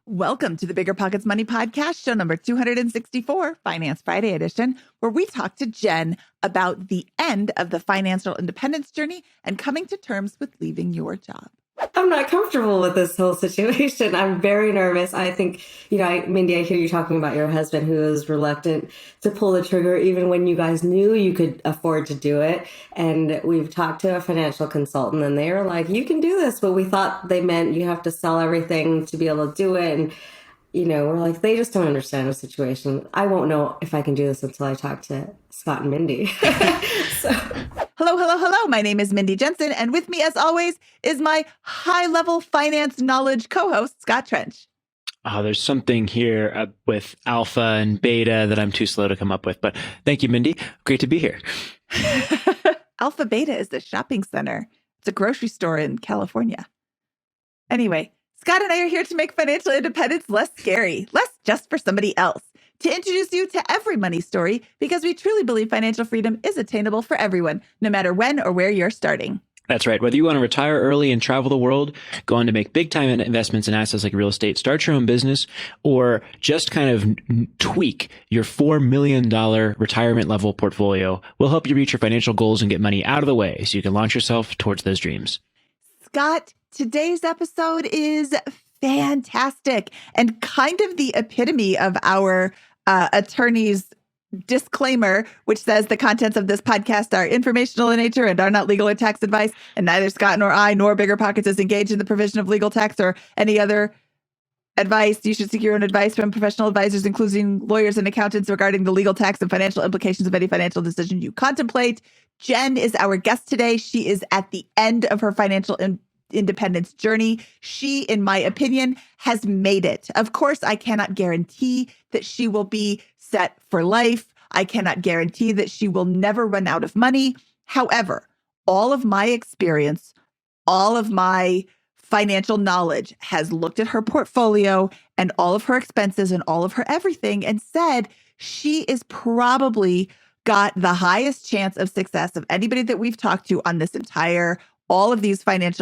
Welcome to the BiggerPockets Money Podcast, show number 264, Finance Friday edition, where we talk to Jenn about the end of the financial independence journey and coming to terms with leaving your job. I'm not comfortable with this whole situation. I'm very nervous. I think, Mindy, I hear you talking about your husband who is reluctant to pull the trigger even when you guys knew you could afford to do it. And we've talked to a financial consultant and they were like, you can do this. But we thought they meant you have to sell everything to be able to do it. And, we're like, they just don't understand the situation. I won't know if I can do this until I talk to Scott and Mindy. Hello. My name is Mindy Jensen, and with me, as always, is my high-level finance knowledge co-host, Scott Trench. Oh, there's something here with alpha and beta that I'm too slow to come up with, but thank you, Mindy. Great to be here. Alpha Beta is a shopping center. It's a grocery store in California. Anyway, Scott and I are here to make financial independence less scary, less just for somebody else, to introduce you to every money story, because we truly believe financial freedom is attainable for everyone, no matter when or where you're starting. That's right. Whether you want to retire early and travel the world, go on to make big time investments in assets like real estate, start your own business, or just kind of tweak your $4 million retirement level portfolio, we'll help you reach your financial goals and get money out of the way so you can launch yourself towards those dreams. Scott, today's episode is fantastic and kind of the epitome of our attorney's disclaimer, which says the contents of this podcast are informational in nature and are not legal or tax advice, and neither Scott nor I nor BiggerPockets is engaged in the provision of legal, tax, or any other advice. You should seek your own advice from professional advisors, including lawyers and accountants, regarding the legal, tax, and financial implications of any financial decision you contemplate. Jenn is our guest today. She is at the end of her financial independence journey. She, in my opinion, has made it. Of course, I cannot guarantee that she will be set for life. I cannot guarantee that she will never run out of money. However, all of my experience, all of my financial knowledge has looked at her portfolio and all of her expenses and all of her everything and said she is probably got the highest chance of success of anybody that we've talked to on this entire all of these Finance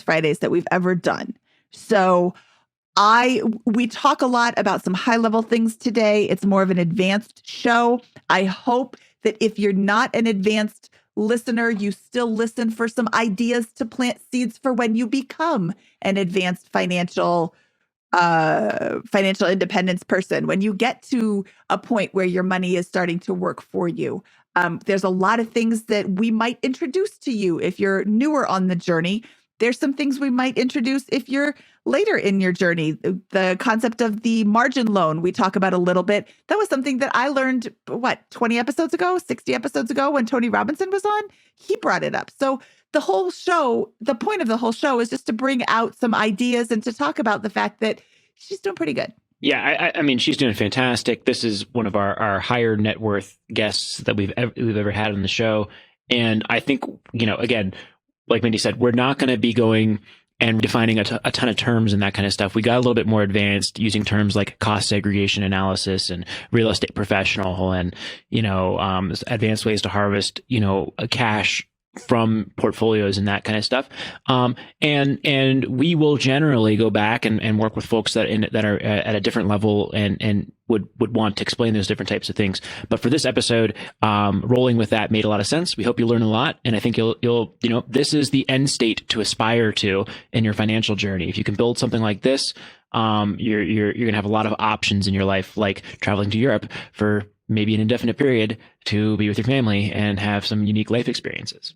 Fridays that we've ever done. So we talk a lot about some high level things today. It's more of an advanced show. I hope that if you're not an advanced listener, you still listen for some ideas to plant seeds for when you become an advanced financial independence person. When you get to a point where your money is starting to work for you. There's a lot of things that we might introduce to you if you're newer on the journey. There's some things we might introduce if you're later in your journey. The concept of the margin loan we talk about a little bit. That was something that I learned, 20 episodes ago, 60 episodes ago when Tony Robinson was on? He brought it up. So the point of the whole show is just to bring out some ideas and to talk about the fact that she's doing pretty good. Yeah, I mean, she's doing fantastic. This is one of our higher net worth guests that we've ever had on the show. And I think, again, like Mindy said, we're not going to be going and defining a ton of terms and that kind of stuff. We got a little bit more advanced using terms like cost segregation analysis and real estate professional and, advanced ways to harvest, cash from portfolios and that kind of stuff. And we will generally go back and work with folks that are at a different level and would want to explain those different types of things. But for this episode, rolling with that made a lot of sense. We hope you learn a lot. And I think you'll this is the end state to aspire to in your financial journey. If you can build something like this, you're going to have a lot of options in your life, like traveling to Europe for maybe an indefinite period to be with your family and have some unique life experiences.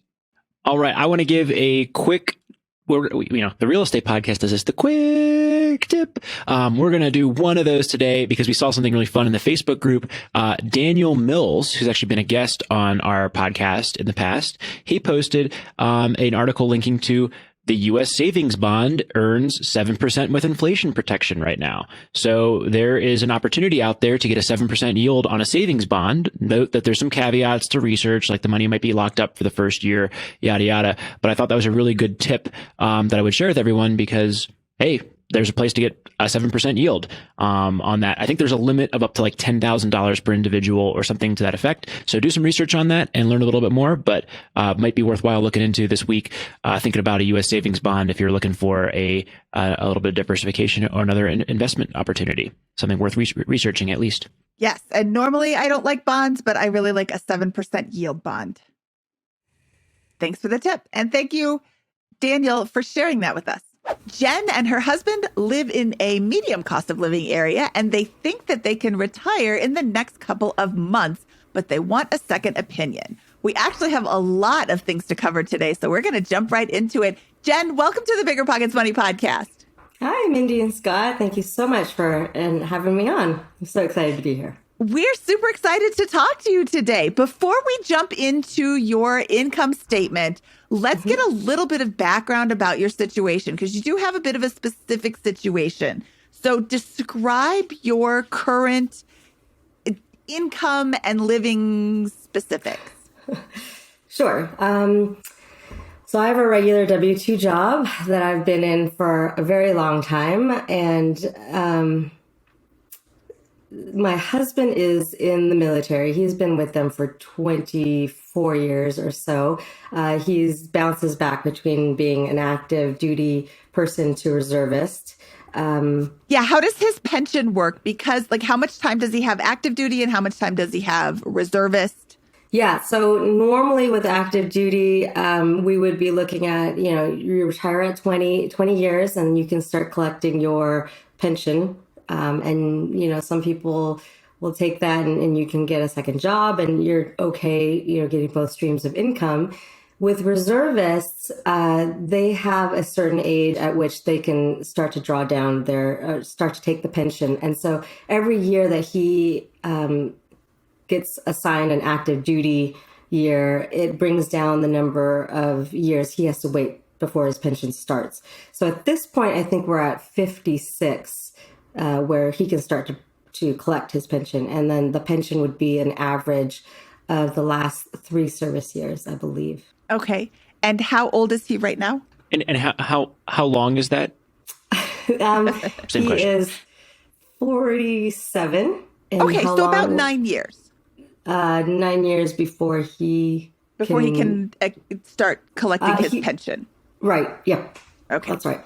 All right. I want to give a quick, the real estate podcast does this, the quick tip. We're going to do one of those today because we saw something really fun in the Facebook group. Daniel Mills, who's actually been a guest on our podcast in the past, he posted an article linking to the U.S. savings bond earns 7% with inflation protection right now. So there is an opportunity out there to get a 7% yield on a savings bond. Note that there's some caveats to research, like the money might be locked up for the first year, yada, yada. But I thought that was a really good tip that I would share with everyone because, hey, there's a place to get a 7% yield on that. I think there's a limit of up to like $10,000 per individual or something to that effect. So do some research on that and learn a little bit more, but might be worthwhile looking into this week, thinking about a U.S. savings bond if you're looking for a little bit of diversification or another investment opportunity, something worth researching at least. Yes. And normally I don't like bonds, but I really like a 7% yield bond. Thanks for the tip. And thank you, Daniel, for sharing that with us. Jenn and her husband live in a medium cost of living area, and they think that they can retire in the next couple of months, but they want a second opinion. We actually have a lot of things to cover today, so we're going to jump right into it. Jenn, welcome to the BiggerPockets Money Podcast. Hi, Mindy and Scott. Thank you so much for having me on. I'm so excited to be here. We're super excited to talk to you today. Before we jump into your income statement, let's get a little bit of background about your situation, because you do have a bit of a specific situation. So describe your current income and living specifics. Sure. So I have a regular W-2 job that I've been in for a very long time. And my husband is in the military. He's been with them for 24 years or so. He's bounces back between being an active duty person to reservist. Yeah. How does his pension work? Because like, how much time does he have active duty and how much time does he have reservist? Yeah. So normally with active duty, we would be looking at, you retire at 20 years and you can start collecting your pension. And some people will take that and you can get a second job and you're okay, getting both streams of income. With reservists, they have a certain age at which they can start to draw down start to take the pension. And so every year that he gets assigned an active duty year, it brings down the number of years he has to wait before his pension starts. So at this point, I think we're at 56. Where he can start to collect his pension. And then the pension would be an average of the last 3 service years, I believe. Okay. And how old is he right now? And how long is that? Same he question. is 47. Okay, so about 9 years. 9 years before he can start collecting his pension. Right. Yep. Okay. That's right.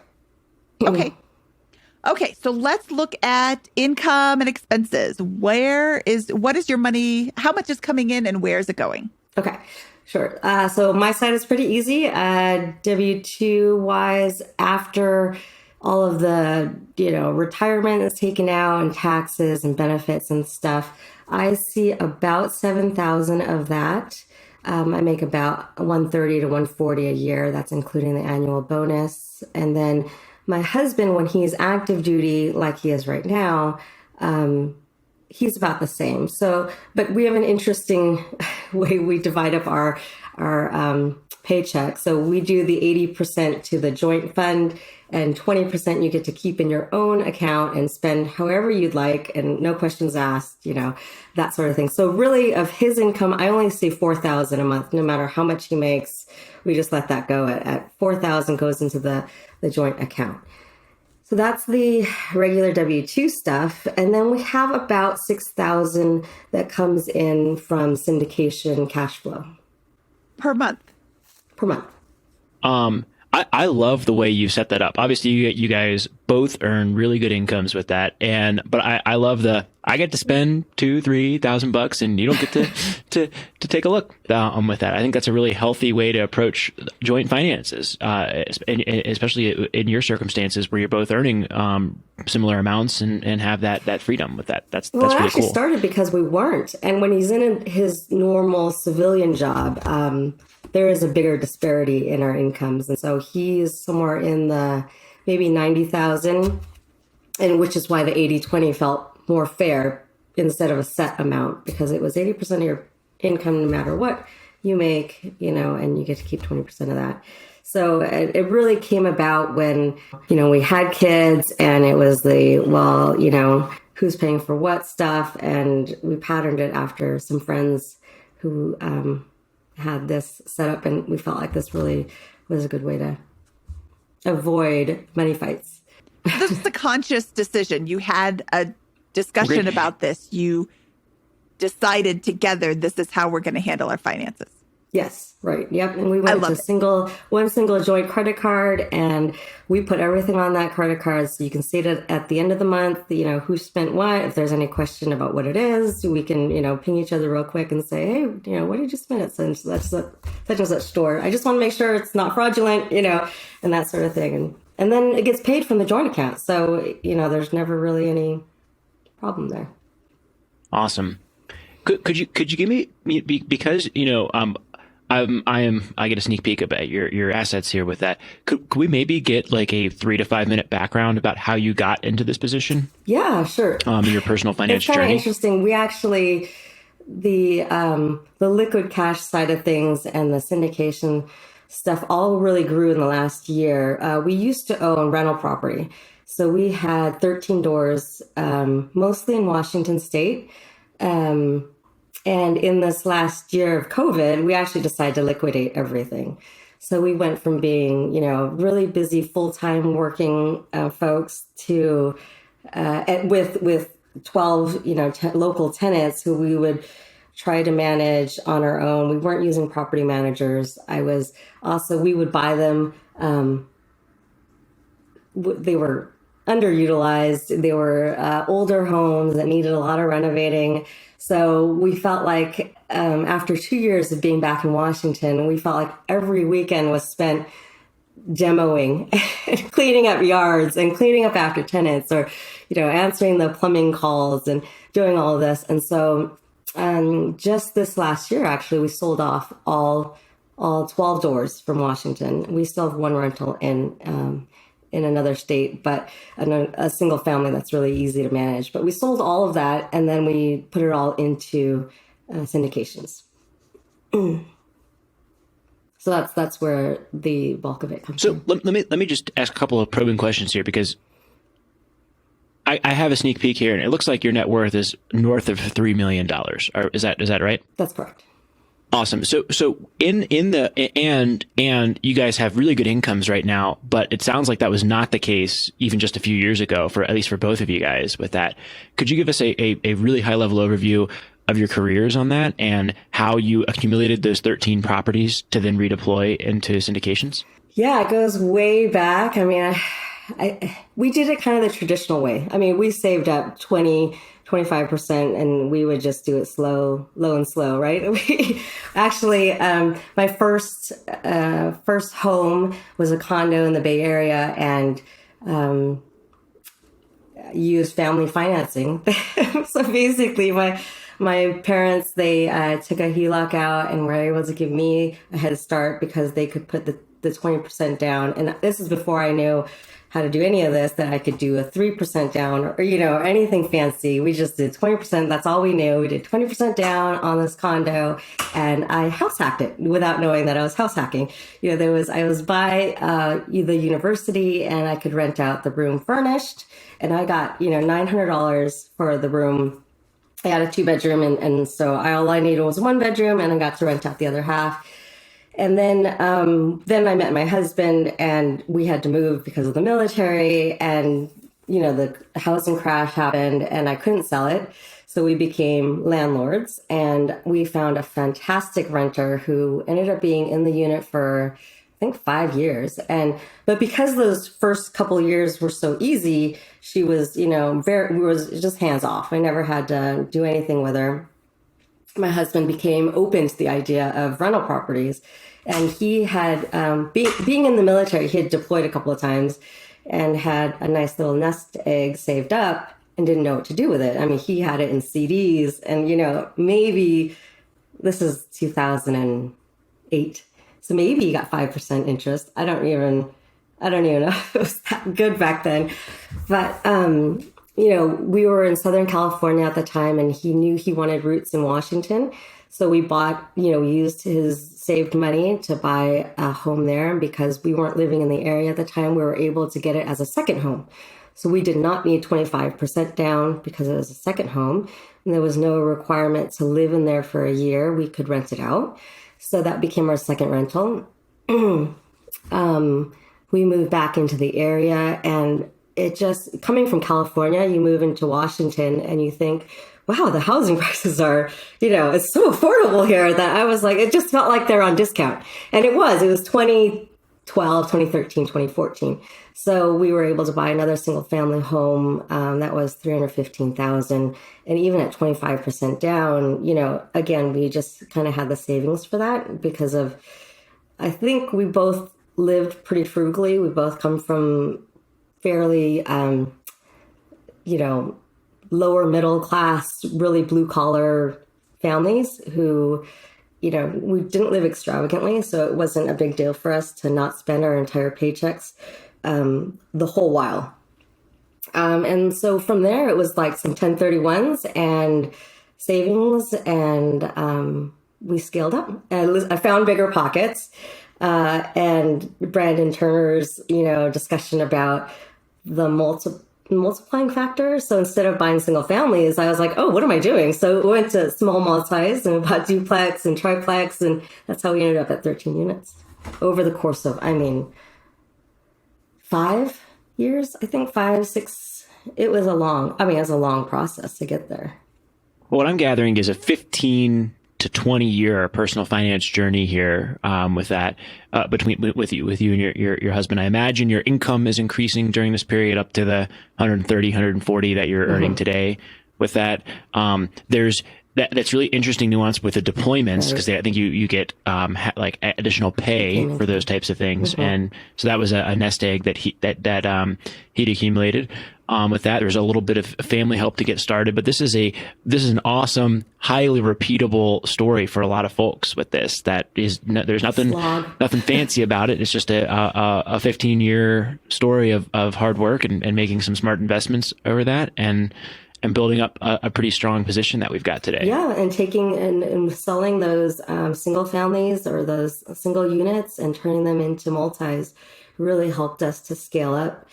Okay, so let's look at income and expenses. What is your money? How much is coming in and where is it going? Okay, sure. So my side is pretty easy. W-2 wise, after all of the, retirement that's taken out and taxes and benefits and stuff, I see about 7,000 of that. I make about 130 to 140 a year. That's including the annual bonus. And then my husband, when he's active duty, like he is right now, he's about the same. So, but we have an interesting way we divide up our paycheck. So we do the 80% to the joint fund and 20% you get to keep in your own account and spend however you'd like and no questions asked, that sort of thing. So really of his income, I only see 4,000 a month, no matter how much he makes. We just let that go at 4,000 goes into the joint account. So that's the regular W-2 stuff. And then we have about 6,000 that comes in from syndication cash flow. Per month. I love the way you set that up. Obviously, you guys both earn really good incomes with that, but I love I get to spend $2,000-3,000 and you don't get to take a look with that. I think that's a really healthy way to approach joint finances, especially in your circumstances where you're both earning similar amounts and have that freedom with that. That's really cool. Well, it actually started because we weren't, and when he's in his normal civilian job, there is a bigger disparity in our incomes. And so he's somewhere in the maybe 90,000, and which is why the 80-20 felt more fair instead of a set amount, because it was 80% of your income no matter what you make, and you get to keep 20% of that. So it really came about when, we had kids and it was who's paying for what stuff. And we patterned it after some friends who, had this set up, and we felt like this really was a good way to avoid money fights. this was a conscious decision. You had a discussion about this. You decided together, this is how we're going to handle our finances. Yes, right. Yep. And we went to one single joint credit card, and we put everything on that credit card. So you can see it at the end of the month, who spent what. If there's any question about what it is, we can, ping each other real quick and say, hey, what did you spend at such and such store? I just want to make sure it's not fraudulent, and that sort of thing. And then it gets paid from the joint account. So, there's never really any problem there. Awesome. Could you give me, because, I get a sneak peek about your assets here with that. Could we maybe get like a 3 to 5 minute background about how you got into this position? Yeah, sure. Your personal financial journey. It's kind of interesting. We actually, the liquid cash side of things and the syndication stuff all really grew in the last year. We used to own rental property. So we had 13 doors, mostly in Washington State. And in this last year of COVID, we actually decided to liquidate everything. So we went from being, really busy full-time working folks to with 12, local tenants who we would try to manage on our own. We weren't using property managers. We would buy them. They were underutilized. They were older homes that needed a lot of renovating. So we felt like after 2 years of being back in Washington, we felt like every weekend was spent demoing, cleaning up yards and cleaning up after tenants, or, answering the plumbing calls and doing all of this. And so just this last year, actually, we sold off all 12 doors from Washington. We still have one rental in another state, but a single family that's really easy to manage. But we sold all of that, and then we put it all into syndications. So that's where the bulk of it comes from. So let me just ask a couple of probing questions here, because I have a sneak peek here, and it looks like your net worth is north of $3 million. Is that right? That's correct. Awesome. So in the and you guys have really good incomes right now, but it sounds like that was not the case even just a few years ago, for at least for both of you guys with that. Could you give us a really high level overview of your careers on that and how you accumulated those 13 properties to then redeploy into syndications? Yeah, it goes way back. I mean, we did it kind of the traditional way. I mean, we saved up 25%, and we would just do it low and slow, right? We actually, my first home was a condo in the Bay Area, and used family financing. So basically, my parents, they took a HELOC out and were able to give me a head start because they could put the 20% down. And this is before I knew how to do any of this, that I could do a 3% down or, anything fancy. We just did 20%. That's all we knew. We did 20% down on this condo, and I house hacked it without knowing that I was house hacking. I was by the university, and I could rent out the room furnished, and I got, $900 for the room. I had a 2-bedroom, and so all I needed was 1 bedroom, and I got to rent out the other half. And then I met my husband, and we had to move because of the military, and, the housing crash happened, and I couldn't sell it. So we became landlords, and we found a fantastic renter who ended up being in the unit for, I think, 5 years. But because those first couple of years were so easy, she was, was just hands off. I never had to do anything with her. My husband became open to the idea of rental properties, and he had, being in the military, he had deployed a couple of times and had a nice little nest egg saved up and didn't know what to do with it. I mean, he had it in CDs, and, maybe this is 2008. So maybe he got 5% interest. I don't even know if it was that good back then, but, we were in Southern California at the time, and he knew he wanted roots in Washington. So we bought, we used his saved money to buy a home there. And because we weren't living in the area at the time, we were able to get it as a second home. So we did not need 25% down because it was a second home. And there was no requirement to live in there for a year. We could rent it out. So that became our second rental. We moved back into the area, and it just, coming from California, you move into Washington and you think, wow, the housing prices are, it's so affordable here, that I was like, it just felt like they're on discount. And it was 2012, 2013, 2014. So we were able to buy another single family home that was $315,000. And even at 25% down, again, we just kind of had the savings for that because of, I think we both lived pretty frugally. We both come from fairly, lower middle class, really blue collar families who, we didn't live extravagantly. So it wasn't a big deal for us to not spend our entire paychecks the whole while. And so from there, it was like some 1031s and savings, and we scaled up. And I found BiggerPockets and Brandon Turner's, discussion about the multiplying factor. So instead of buying single families, I was like, oh, what am I doing? So we went to small multis and bought duplex and triplex, and that's how we ended up at 13 units over the course of, 5 years, I think 5, 6. It was a long process to get there. Well, what I'm gathering is a 15 to 20 year personal finance journey here with that with you and your husband. I imagine your income is increasing during this period up to the 130, 140 that you're earning today with that. There's that's really interesting nuance with the deployments, because I think you get like additional pay for those types of things, and so that was a nest egg that he'd accumulated. With that, there's a little bit of family help to get started, but this is an awesome, highly repeatable story for a lot of folks. With this, there's nothing fancy about it. It's just a 15-year story of hard work and making some smart investments over that, and building up a pretty strong position that we've got today. Yeah, and taking and selling those single families or those single units and turning them into multis really helped us to scale up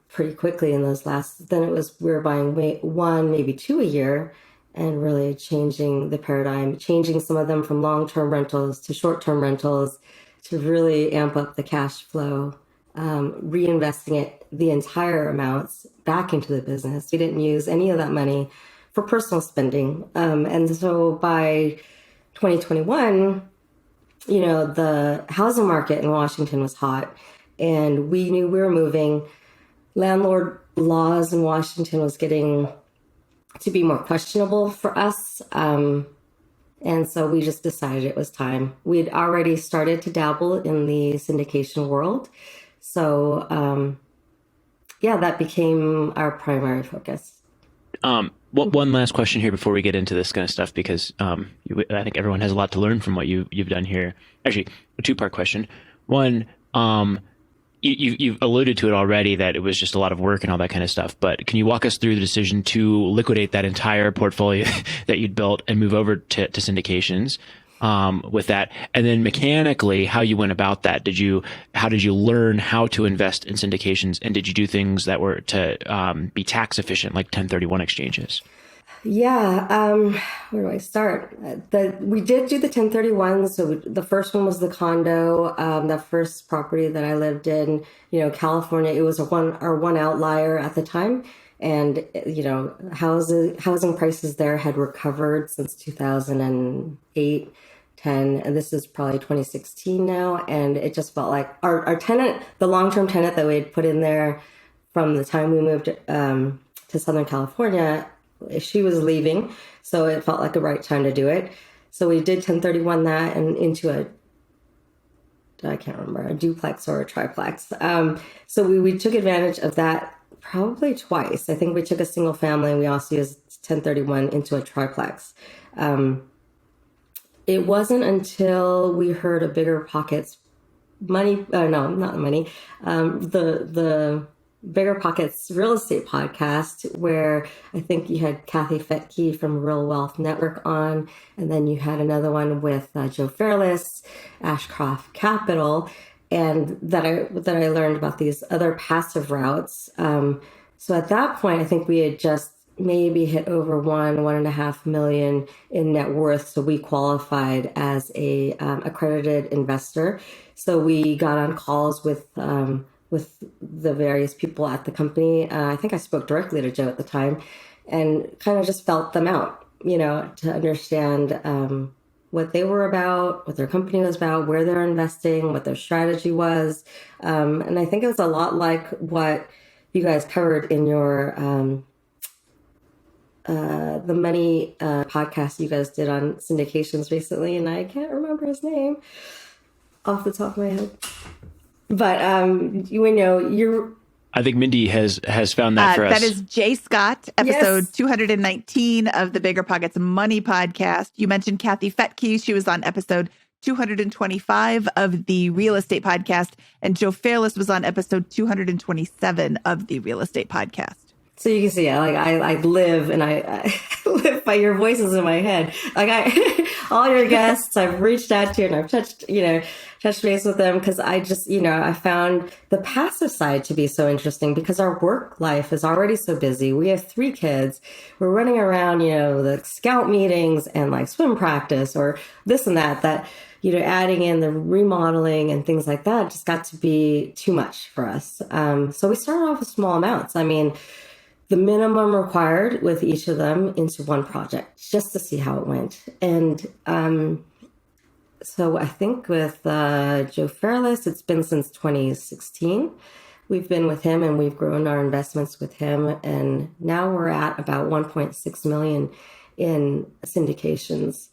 pretty quickly in those last. Then we were buying one, maybe two a year, and really changing the paradigm, changing some of them from long-term rentals to short-term rentals to really amp up the cash flow. Reinvesting the entire amounts back into the business. We didn't use any of that money for personal spending. And so by 2021, the housing market in Washington was hot, and we knew we were moving. Landlord laws in Washington was getting to be more questionable for us. And so we just decided it was time. We had already started to dabble in the syndication world. So, that became our primary focus. One last question here before we get into this kind of stuff, because I think everyone has a lot to learn from what you've done here. Actually, a two-part question. One, you've alluded to it already, that it was just a lot of work and all that kind of stuff. But can you walk us through the decision to liquidate that entire portfolio that you'd built and move over to syndications? With that, and then mechanically how you went about that. How did you learn how to invest in syndications, and did you do things that were to be tax efficient, like 1031 exchanges? Yeah, where do I start? We did do the 1031. So the first one was the condo, the first property that I lived in. California. It was our one outlier at the time. And, housing prices there had recovered since 2008, 10, and this is probably 2016 now. And it just felt like our tenant, the long-term tenant that we had put in there from the time we moved to Southern California, she was leaving. So it felt like the right time to do it. So we did 1031 that and into I can't remember, a duplex or a triplex. So we took advantage of that probably twice. I think we took a single family and we also used 1031 into a triplex. It wasn't until we heard a BiggerPockets the BiggerPockets real estate podcast, where I think you had Kathy Fetke from Real Wealth Network on, and then you had another one with Joe Fairless, Ashcroft Capital, and that I learned about these other passive routes. So at that point, I think we had just maybe hit over 1.5 million in net worth. So we qualified as a accredited investor. So we got on calls with with the various people at the company. I think I spoke directly to Joe at the time and kind of just felt them out, to understand what they were about, what their company was about, where they're investing, what their strategy was. And I think it was a lot like what you guys covered in your the money podcast you guys did on syndications recently, and I can't remember his name off the top of my head. But you're. I think Mindy has found that for us. That is Jay Scott, episode Yes. 219 of the BiggerPockets Money Podcast. You mentioned Kathy Fetke. She was on episode 225 of the Real Estate Podcast. And Joe Fairless was on episode 227 of the Real Estate Podcast. So you can see, I live and I live by your voices in my head. All your guests, I've reached out to and I've touched base with them because I just, I found the passive side to be so interesting because our work life is already so busy. We have 3 kids. We're running around, the scout meetings and like swim practice or this and that, adding in the remodeling and things like that just got to be too much for us. So we started off with small amounts. I mean, the minimum required with each of them into one project just to see how it went. And so I think with Joe Fairless, it's been since 2016. We've been with him and we've grown our investments with him. And now we're at about 1.6 million in syndications.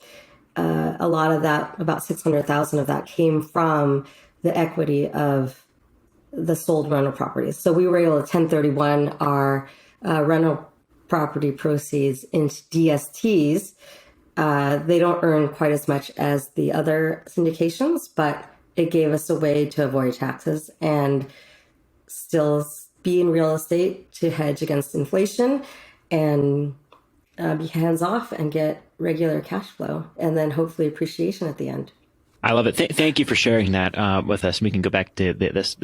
A lot of that, about 600,000 of that came from the equity of the sold rental properties. So we were able to 1031 our rental property proceeds into DSTs. They don't earn quite as much as the other syndications, but it gave us a way to avoid taxes and still be in real estate to hedge against inflation and be hands off and get regular cash flow and then hopefully appreciation at the end. I love it. Thank you for sharing that with us. We can go back to this.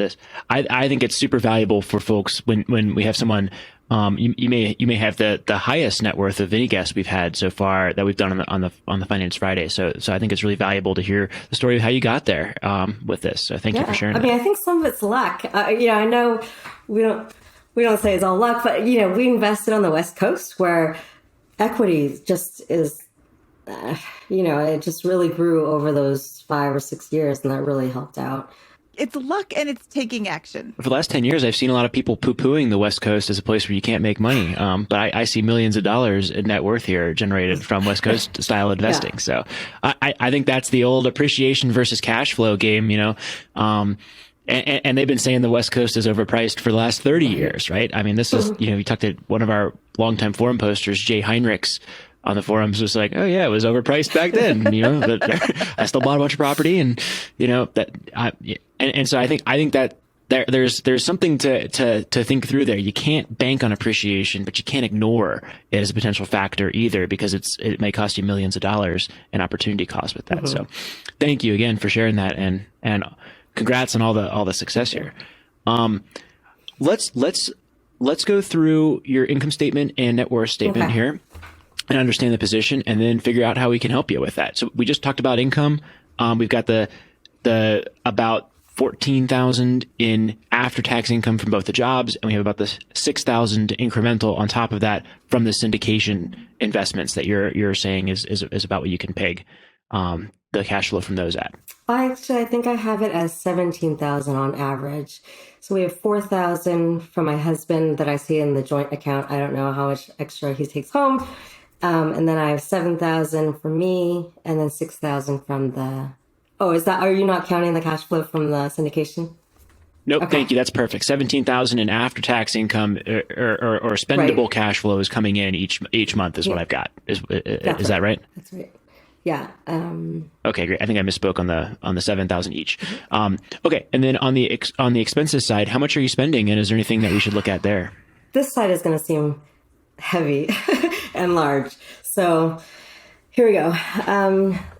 I think it's super valuable for folks when we have someone. You may have the highest net worth of any guest we've had so far that we've done on the Finance Friday. So I think it's really valuable to hear the story of how you got there with this. So thank you for sharing. I mean, I think some of it's luck. I know we don't say it's all luck, but we invested on the West Coast where equity just is. It just really grew over those 5 or 6 years, and that really helped out. It's luck and it's taking action. For the last 10 years, I've seen a lot of people poo-pooing the West Coast as a place where you can't make money. But I see millions of dollars in net worth here generated from West Coast style investing. Yeah. So I think that's the old appreciation versus cash flow game, and they've been saying the West Coast is overpriced for the last 30 years, right? I mean, this is, we talked to one of our longtime forum posters, Jay Heinrichs, on the forums was like, oh yeah, it was overpriced back then, but I still bought a bunch of property and, and so I think that there's something to think through there. You can't bank on appreciation, but you can't ignore it as a potential factor either, because it may cost you millions of dollars in opportunity cost with that. So thank you again for sharing that and congrats on all the success here. Let's go through your income statement and net worth statement here and understand the position and then figure out how we can help you with that. So we just talked about income. We've got the about 14,000 in after-tax income from both the jobs, and we have about the 6,000 incremental on top of that from the syndication investments that you're saying is about what you can peg the cash flow from those at. I think I have it as 17,000 on average. So we have 4,000 from my husband that I see in the joint account. I don't know how much extra he takes home. And then I have 7,000 for me, and then 6,000 from the. Oh, are you not counting the cash flow from the syndication? Nope, okay. Thank you. That's perfect. 17,000 in after-tax income or spendable cash flow is coming in each month is what I've got. Is that right? That's right. Yeah. Okay, great. I think I misspoke on the 7,000 each. Okay, and then on the expenses side, how much are you spending, and is there anything that we should look at there? This side is going to seem heavy and large. So here we go.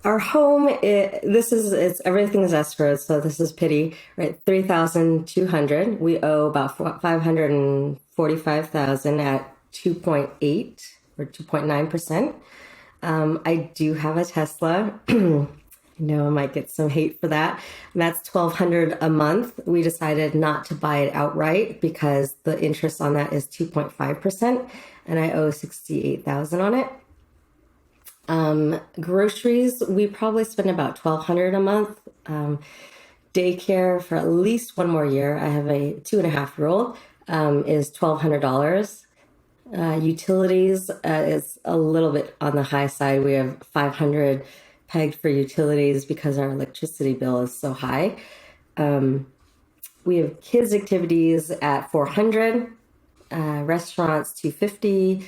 Our home, everything is escrowed. So this is pity, right? 3,200. We owe about 545,000 at 2.8 or 2.9%. I do have a Tesla. know I might get some hate for that. And that's $1,200 a month. We decided not to buy it outright because the interest on that is 2.5%, and I owe $68,000 on it. Groceries, we probably spend about $1,200 a month. Daycare for at least one more year. I have a 2.5-year-old, is $1,200. Utilities is a little bit on the high side. We have $500 pegged for utilities because our electricity bill is so high. We have kids' activities at $400, restaurants $250,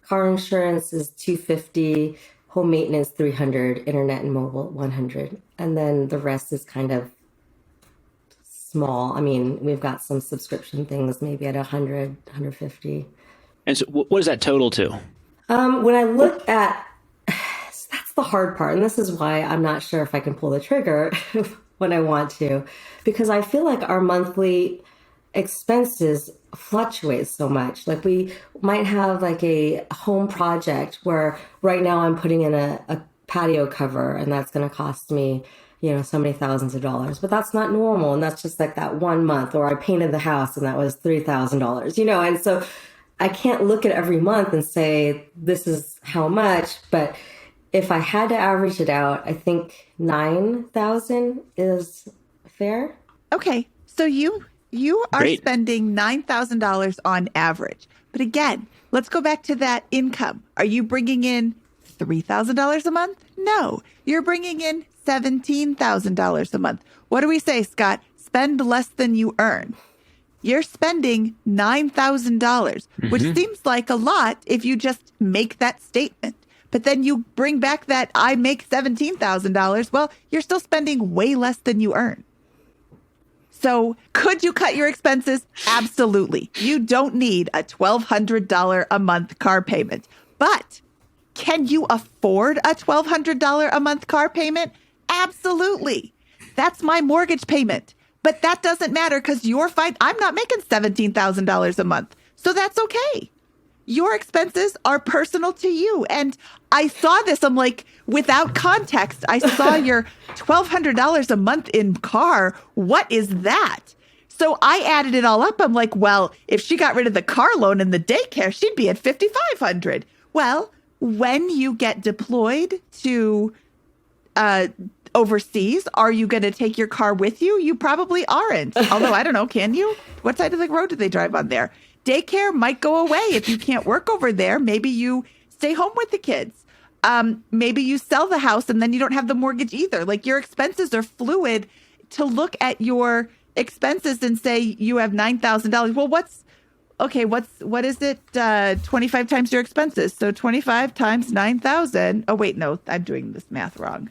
car insurance is $250, home maintenance $300, internet and mobile $100, and then the rest is kind of small. I mean, we've got some subscription things maybe at $100, $150. And so what does that total to? When I look at, that's the hard part. And this is why I'm not sure if I can pull the trigger when I want to, because I feel like our monthly expenses fluctuate so much. Like we might have like a home project where right now I'm putting in a patio cover and that's going to cost me, so many thousands of dollars, but that's not normal. And that's just like that 1 month, or I painted the house and that was $3,000, and so I can't look at every month and say, this is how much, but if I had to average it out, I think 9,000 is fair. Okay. So you are Great. spending $9,000 on average. But again, let's go back to that income. Are you bringing in $3,000 a month? No, you're bringing in $17,000 a month. What do we say, Scott? Spend less than you earn. You're spending $9,000, which seems like a lot if you just make that statement. But then you bring back that I make $17,000. Well, you're still spending way less than you earn. So could you cut your expenses? Absolutely. You don't need a $1,200 a month car payment. But can you afford a $1,200 a month car payment? Absolutely. That's my mortgage payment. But that doesn't matter because you're fine. I'm not making $17,000 a month. So that's okay. Your expenses are personal to you. And I saw this, I'm like, without context, I saw your $1,200 a month in car. What is that? So I added it all up. I'm like, well, if she got rid of the car loan and the daycare, she'd be at $5,500. Well, when you get deployed to overseas, are you going to take your car with you? You probably aren't. Although, I don't know, can you? What side of the road do they drive on there? Daycare might go away if you can't work over there. Maybe you stay home with the kids. Maybe you sell the house and then you don't have the mortgage either. Like your expenses are fluid. To look at your expenses and say you have $9,000. Well, what is it? 25 times your expenses. So 25 times 9,000. Oh, wait, no, I'm doing this math wrong.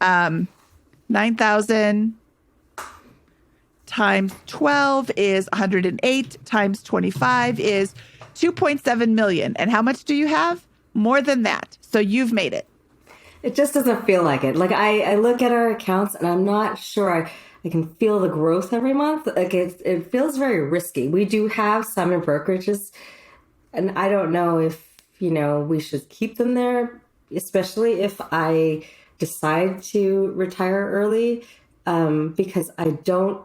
9,000 times 12 is 108, times 25 is 2.7 million. And how much do you have? More than that. So you've made it. It just doesn't feel like it. Like I look at our accounts and I'm not sure I can feel the growth every month. Like it feels very risky. We do have some in brokerages and I don't know if, we should keep them there, especially if I decide to retire early, because I don't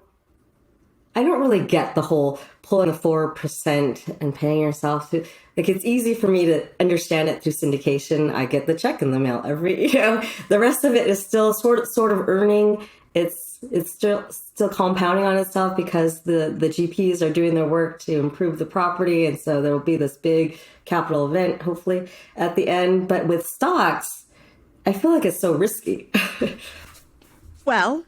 really get the whole pulling the 4% and paying yourself. Like it's easy for me to understand it through syndication. I get the check in the mail the rest of it is still sort of earning. It's still compounding on itself because the GPs are doing their work to improve the property. And so there will be this big capital event, hopefully at the end. But with stocks, I feel like it's so risky. Well,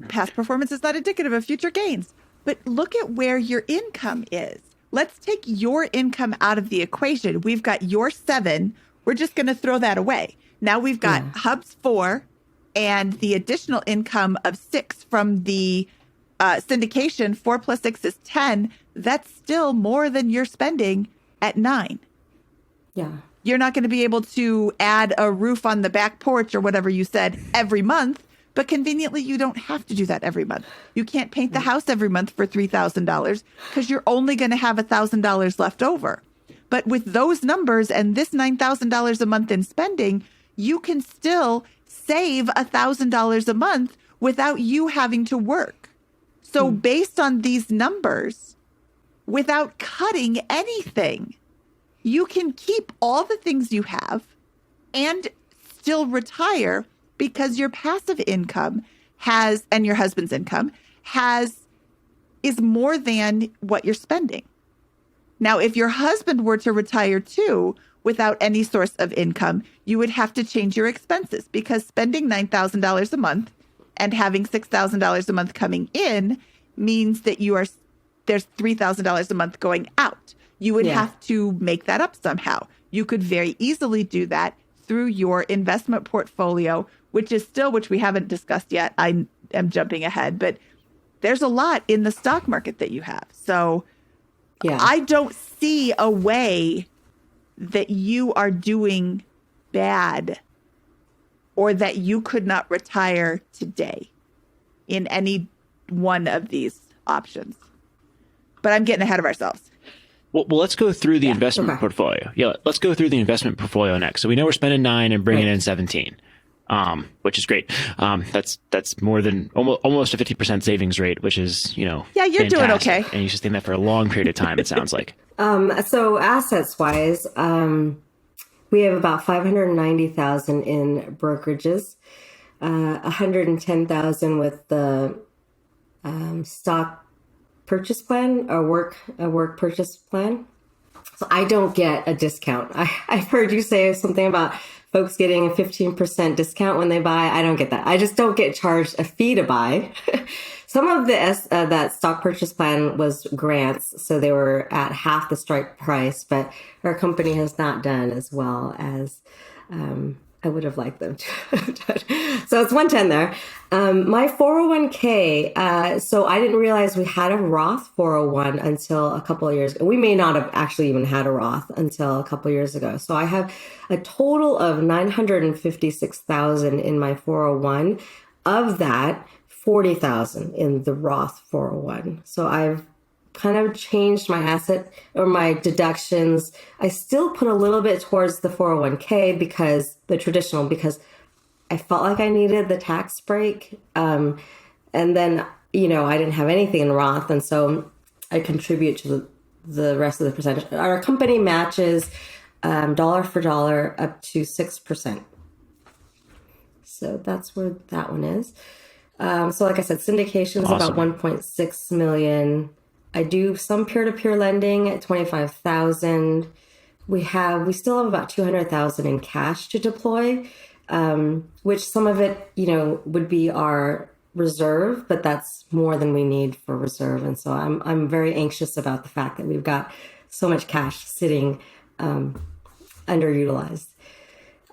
past performance is not indicative of future gains, but look at where your income is. Let's take your income out of the equation. We've got your 7. We're just going to throw that away. Now we've got Hub's 4 and the additional income of 6 from the syndication. 4 plus 6 is 10. That's still more than you're spending at 9. Yeah. You're not going to be able to add a roof on the back porch or whatever you said every month. But conveniently, you don't have to do that every month. You can't paint the house every month for $3,000 because you're only going to have $1,000 left over. But with those numbers and this $9,000 a month in spending, you can still save $1,000 a month without you having to work. So based on these numbers, without cutting anything, you can keep all the things you have and still retire because your passive income and your husband's income is more than what you're spending. Now, if your husband were to retire too without any source of income, you would have to change your expenses, because spending $9,000 a month and having $6,000 a month coming in means that there's $3,000 a month going out. You would have to make that up somehow. You could very easily do that through your investment portfolio, which we haven't discussed yet. I am jumping ahead, but there's a lot in the stock market that you have. So I don't see a way that you are doing bad or that you could not retire today in any one of these options. But I'm getting ahead of ourselves. Well, let's go through the investment portfolio. Yeah, let's go through the investment portfolio next. So we know we're spending 9 and bringing in 17, which is great. That's more than almost a 50% savings rate, which is, you're fantastic. Doing okay. And you sustain that for a long period of time, it sounds like. So assets wise, we have about 590,000 in brokerages, 110,000 with the stock purchase plan, a work purchase plan. So I don't get a discount. I've heard you say something about folks getting a 15% discount when they buy. I don't get that. I just don't get charged a fee to buy. Some of that stock purchase plan was grants, so they were at half the strike price, but our company has not done as well as I would have liked them to. So it's 110 there. My 401k, so I didn't realize we had a Roth 401 until a couple of years ago. We may not have actually even had a Roth until a couple of years ago. So I have a total of 956,000 in my 401. Of that, 40,000 in the Roth 401. So I've kind of changed my asset or my deductions. I still put a little bit towards the 401k because I felt like I needed the tax break. And then, I didn't have anything in Roth. And so I contribute to the rest of the percentage. Our company matches dollar for dollar up to 6%. So that's where that one is. So like I said, syndication is about 1.6 million. I do some peer-to-peer lending at 25,000. We still have about 200,000 in cash to deploy, which some of it, would be our reserve, but that's more than we need for reserve. And so I'm very anxious about the fact that we've got so much cash sitting underutilized.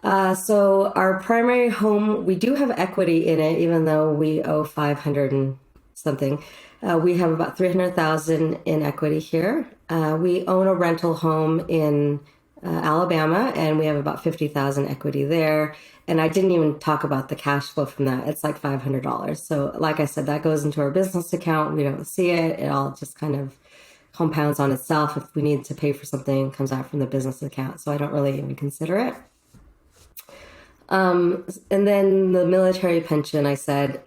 So our primary home, we do have equity in it, even though we owe 500 and something. We have about 300,000 in equity here. We own a rental home in Alabama, and we have about 50,000 equity there. And I didn't even talk about the cash flow from that. It's like $500. So like I said, that goes into our business account. We don't see it. It all just kind of compounds on itself. If we need to pay for something, it comes out from the business account. So I don't really even consider it. And then the military pension, I said,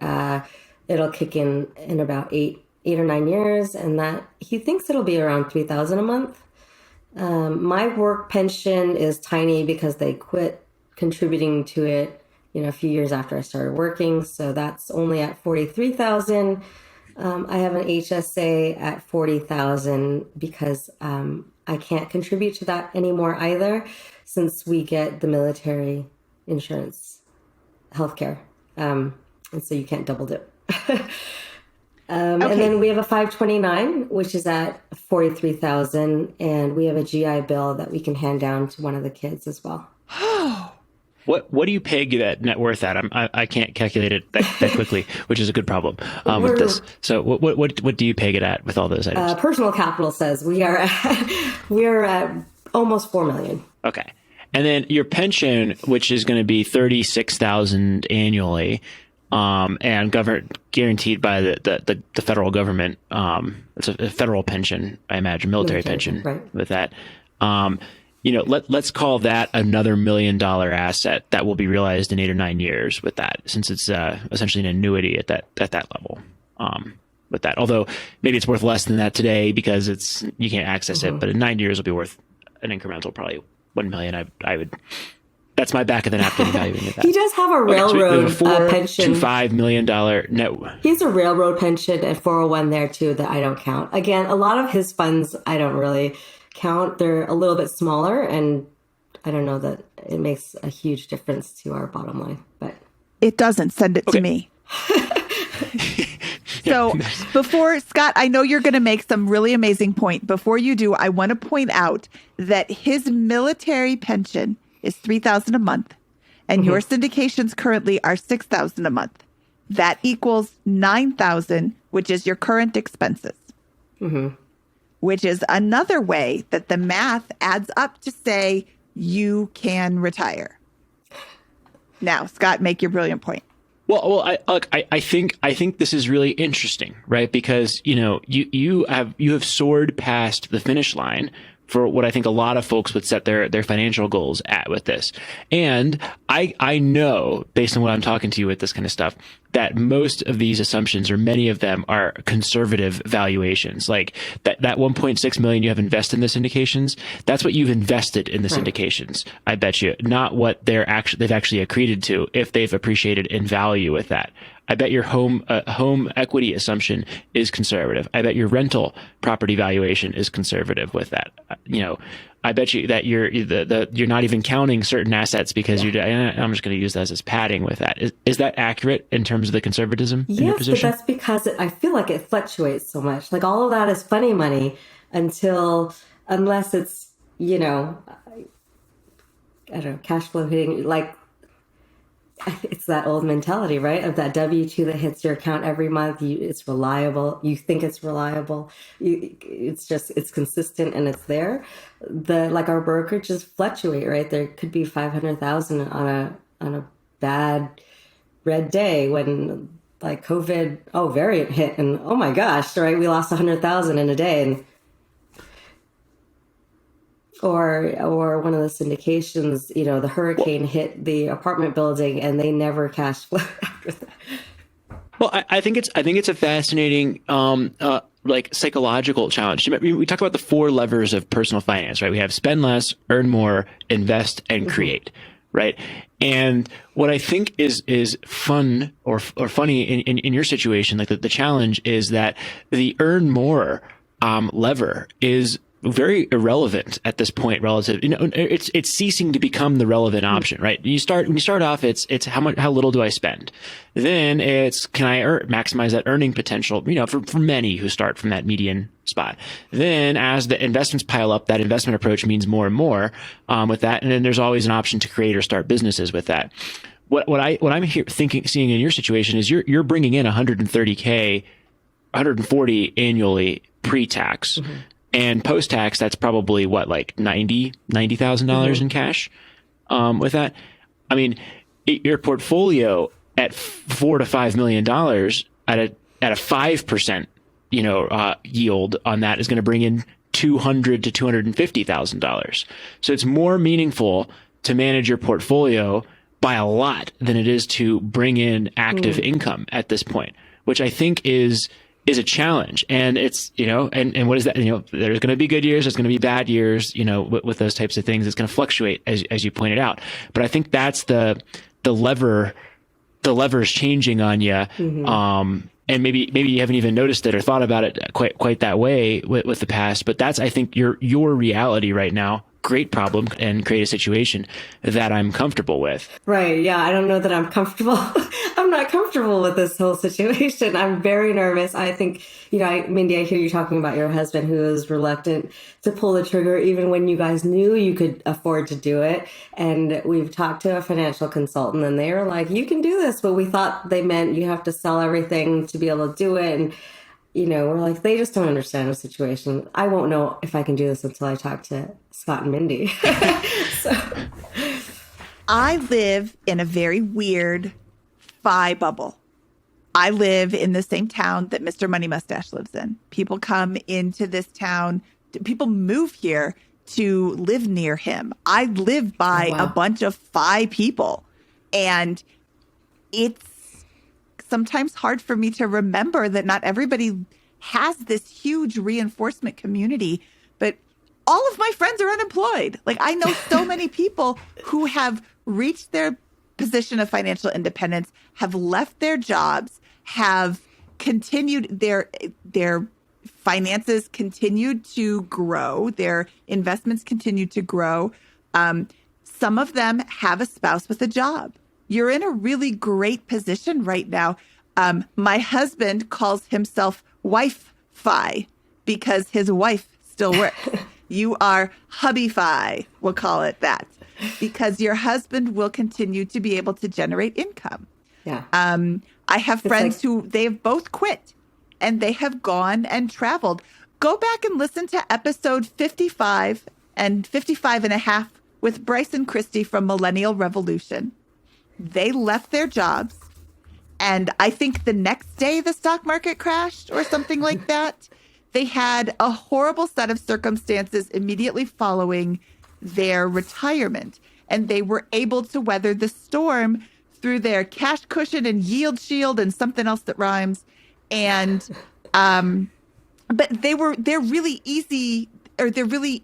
it'll kick in about 8 or 9 years, and that he thinks it'll be around 3,000 a month. My work pension is tiny because they quit contributing to it, a few years after I started working. So that's only at 43,000. I have an HSA at 40,000 because I can't contribute to that anymore either, since we get the military insurance, healthcare, and so you can't double dip. And then we have a 529, which is at 43,000, and we have a GI Bill that we can hand down to one of the kids as well. What do you peg that net worth at? I can't calculate it that quickly, which is a good problem with this. So what do you peg it at with all those items? Personal Capital says we are at almost 4 million. Okay, and then your pension, which is going to be 36,000 annually. And guaranteed by the federal government. It's a federal pension, I imagine, military pension, right. With that. let's call that another $1 million asset that will be realized in 8 or 9 years with that, since it's essentially an annuity at that level. With that, although maybe it's worth less than that today because you can't access it, but in 9 years it'll be worth an incremental probably 1 million. I would. That's my back of the napkin evaluating that. He does have a railroad pension. $4 to $5 million net. He has a railroad pension and 401 there too that I don't count. Again, a lot of his funds I don't really count. They're a little bit smaller, and I don't know that it makes a huge difference to our bottom line. But it doesn't. Send it to me. So before, Scott, I know you're going to make some really amazing point. Before you do, I want to point out that his military pension is $3,000 a month, and your syndications currently are $6,000 a month. That equals $9,000, which is your current expenses, which is another way that the math adds up to say you can retire. Now, Scott, make your brilliant point. Well, I think this is really interesting, right? Because you have soared past the finish line for what I think a lot of folks would set their financial goals at with this. And I know, based on what I'm talking to you with this kind of stuff, that most of these assumptions, or many of them, are conservative valuations. Like that 1.6 million you have invested in the syndications, that's what you've invested in the syndications, I bet you, not what they've actually accreted to if they've appreciated in value with that. I bet your home equity assumption is conservative. I bet your rental property valuation is conservative with that. I bet you that you're not even counting certain assets because I'm just going to use that as padding with that. Is that accurate in terms of the conservatism in your position? Yes, but that's because I feel like it fluctuates so much. Like all of that is funny money unless it's, I don't know, cash flow hitting, like, it's that old mentality, right? Of that W-2 that hits your account every month. It's reliable. You think it's reliable. It's consistent and it's there. Our brokerages fluctuate, right? There could be 500,000 on a bad red day when like COVID variant hit, and oh my gosh, right? We lost 100,000 in a day, and or one of the syndications, the hurricane hit the apartment building and they never cash flow after that. Well, I think it's a fascinating psychological challenge. We talk about the 4 levers of personal finance, right? We have spend less, earn more, invest, and create, right? And what I think is fun or funny in your situation, like the challenge is that the earn more lever is very irrelevant at this point relative. It's ceasing to become the relevant option, right? When you start off, it's how little do I spend? Then it's, can I maximize that earning potential, for many who start from that median spot. Then as the investments pile up, that investment approach means more and more with that. And then there's always an option to create or start businesses with that. What I'm seeing in your situation is you're bringing in 130K, 140 annually pre-tax. And post-tax, that's probably like $90,000 in cash. With that, I mean, your portfolio at $4 to $5 million at a 5%, yield on that is going to bring in $200,000 to $250,000. So it's more meaningful to manage your portfolio by a lot than it is to bring in active income at this point, which I think is a challenge. And it's, and what is that? There's going to be good years. There's going to be bad years, with those types of things. It's going to fluctuate as you pointed out. But I think that's the lever's changing on you. And maybe you haven't even noticed it or thought about it quite that way with the past, but that's, I think, your reality right now. Great problem, and create a situation that I'm comfortable with. Right. Yeah. I don't know that I'm comfortable. I'm not comfortable with this whole situation. I'm very nervous. I think, Mindy, I hear you talking about your husband who is reluctant to pull the trigger, even when you guys knew you could afford to do it. And we've talked to a financial consultant and they were like, you can do this, but we thought they meant you have to sell everything to be able to do it. And we're like, they just don't understand the situation. I won't know if I can do this until I talk to Scott and Mindy. So. I live in a very weird FI bubble. I live in the same town that Mr. Money Mustache lives in. People come into this town. People move here to live near him. I live by a bunch of FI people, and it's sometimes hard for me to remember that not everybody has this huge reinforcement community, but all of my friends are unemployed. Like, I know so many people who have reached their position of financial independence, have left their jobs, have continued their finances continued to grow, their investments continued to grow. Some of them have a spouse with a job. You're in a really great position right now. My husband calls himself wife-fi because his wife still works. You are hubby-fi, we'll call it that, because your husband will continue to be able to generate income. Yeah. I have friends who they've both quit and they have gone and traveled. Go back and listen to episode 55 and 55 and a half with Bryce and Christy from Millennial Revolution. They left their jobs, and I think the next day the stock market crashed or something like that. They had a horrible set of circumstances immediately following their retirement, and they were able to weather the storm through their cash cushion and yield shield and something else that rhymes. And but they're really easy, or they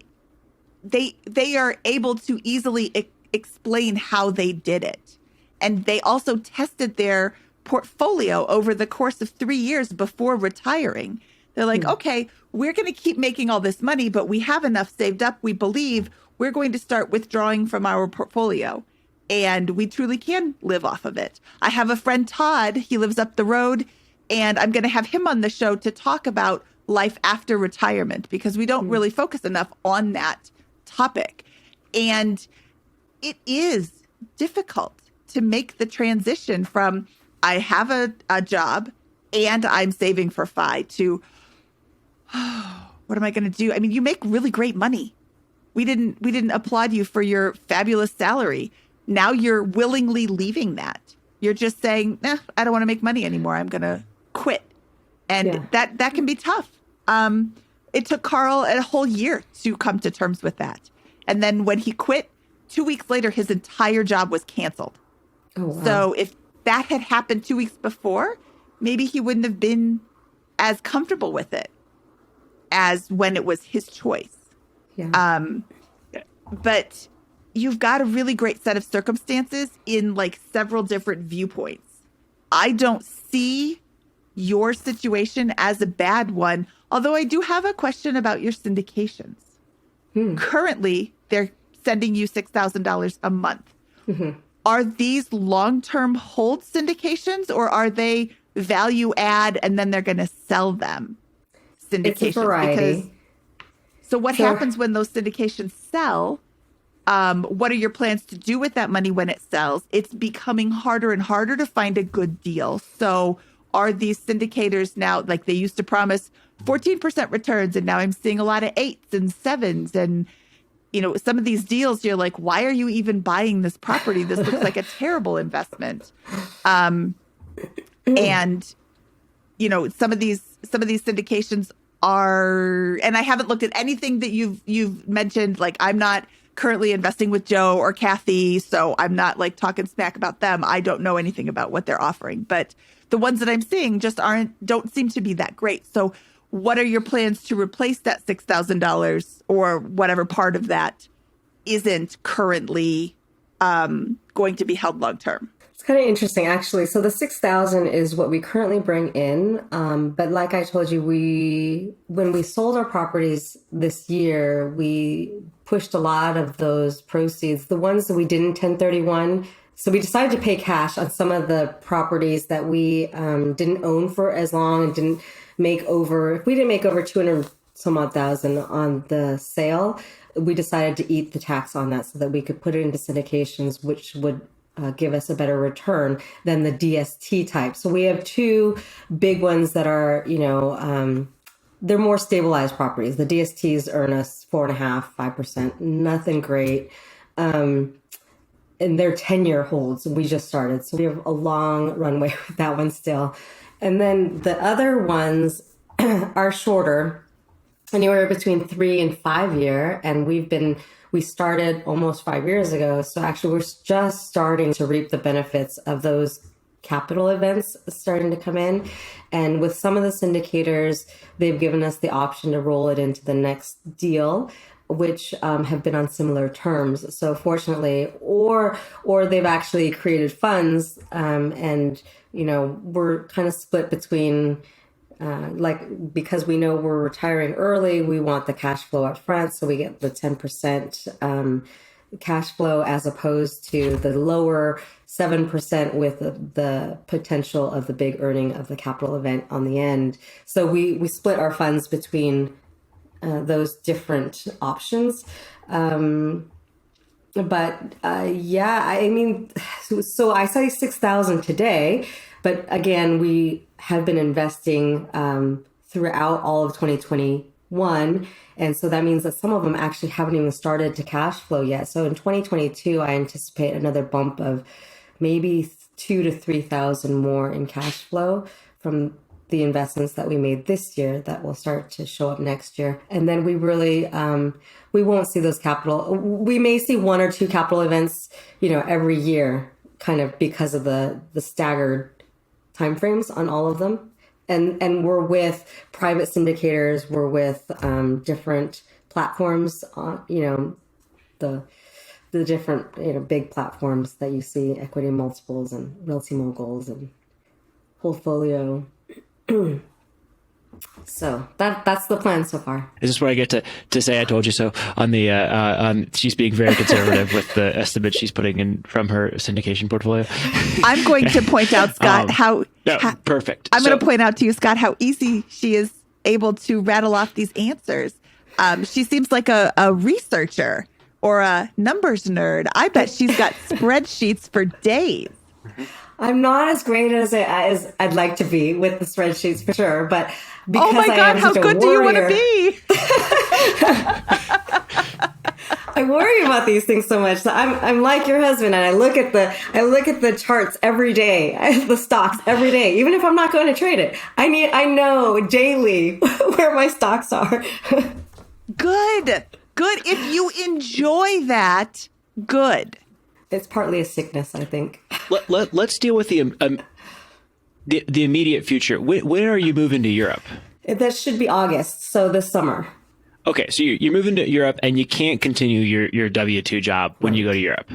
are able to easily explain how they did it. And they also tested their portfolio over the course of 3 years before retiring. They're like, okay, we're going to keep making all this money, but we have enough saved up. We believe we're going to start withdrawing from our portfolio, and we truly can live off of it. I have a friend, Todd. He lives up the road, and I'm going to have him on the show to talk about life after retirement, because we don't really focus enough on that topic. And it is difficult to make the transition from I have a job and I'm saving for FI to what am I going to do? I mean, you make really great money. We didn't applaud you for your fabulous salary. Now you're willingly leaving that. You're just saying, I don't want to make money anymore. I'm going to quit. And that can be tough. It took Carl a whole year to come to terms with that. And then when he quit, 2 weeks later, his entire job was canceled. Oh, wow. So if that had happened 2 weeks before, maybe he wouldn't have been as comfortable with it as when it was his choice. Yeah. But you've got a really great set of circumstances in like several different viewpoints. I don't see your situation as a bad one, although I do have a question about your syndications. Currently, they're sending you $6,000 a month. Are these long-term hold syndications, or are they value add and then they're going to sell them syndications? It's a variety. So what happens when those syndications sell? What are your plans to do with that money when it sells? It's becoming harder and harder to find a good deal. So are these syndicators now, like they used to promise 14% returns, and now I'm seeing a lot of 8s and 7s, and some of these deals, you're like, why are you even buying this property? This looks like a terrible investment. And some of these syndications are, and I haven't looked at anything that you've mentioned. Like, I'm not currently investing with Joe or Kathy, so I'm not like talking smack about them. I don't know anything about what they're offering, but the ones that I'm seeing just don't seem to be that great. So what are your plans to replace that $6,000 or whatever part of that isn't currently going to be held long term? It's kind of interesting, actually. So the 6,000 is what we currently bring in. But like I told you, when we sold our properties this year, we pushed a lot of those proceeds, the ones that we didn't 1031. So we decided to pay cash on some of the properties that we didn't own for as long and didn't make over, if we didn't make over 200 some odd thousand on the sale, we decided to eat the tax on that so that we could put it into syndications, which would give us a better return than the DST type. So we have two big ones that are, they're more stabilized properties. The DSTs earn us 4.5%, 5%, nothing great. And they're 10-year holds. We just started. So we have a long runway with that one still. And then the other ones are shorter. anywhere between 3 and 5 year. And we started almost 5 years ago. So actually we're just starting to reap the benefits of those capital events starting to come in. And with some of the syndicators, they've given us the option to roll it into the next deal, which have been on similar terms. So fortunately, or they've actually created funds, and we're kind of split between because we know we're retiring early, we want the cash flow up front, so we get the 10% cash flow as opposed to the lower 7% with the potential of the big earning of the capital event on the end. So we split our funds between those different options. So I say 6,000 today, but again, we have been investing throughout all of 2021. And so that means that some of them actually haven't even started to cash flow yet. So in 2022, I anticipate another bump of maybe 2,000 to 3,000 more in cash flow from the investments that we made this year that will start to show up next year. And then we really, we won't see those capital. We may see 1 or 2 capital events, every year, kind of because of the staggered timeframes on all of them. And we're with private syndicators, we're with different platforms, the different, big platforms that you see, Equity Multiples and Realty Moguls and Portfolio. So that's the plan so far. Is this where I get to say I told you so on the she's being very conservative with the estimate she's putting in from her syndication portfolio? I'm going to point out, Scott, perfect. I'm going to point out to you, Scott, how easy she is able to rattle off these answers. She seems like a researcher or a numbers nerd. I bet she's got spreadsheets for days. I'm not as great as I'd like to be with the spreadsheets for sure, but because oh my God, how good do you want to be? I worry about these things so much. So I'm like your husband, and I look at the charts every day, the stocks every day, even if I'm not going to trade it. I know daily where my stocks are. Good. If you enjoy that, good. It's partly a sickness, I think. Let's deal with the immediate future. When are you moving to Europe? That should be August, so this summer. Okay, so you're moving to Europe, and you can't continue your W-2 job when you go to Europe.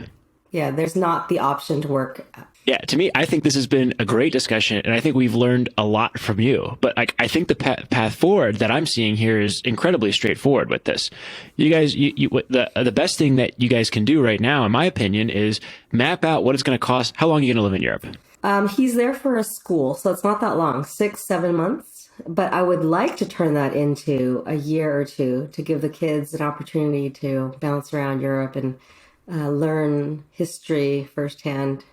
Yeah, there's not the option to work. Yeah, to me, I think this has been a great discussion, and I think we've learned a lot from you. But I think the path forward that I'm seeing here is incredibly straightforward with this. You guys, the best thing that you guys can do right now, in my opinion, is map out what it's going to cost. How long are you going to live in Europe? He's there for a school, so it's not that long, 6-7 months. But I would like to turn that into a year or two to give the kids an opportunity to bounce around Europe and learn history firsthand.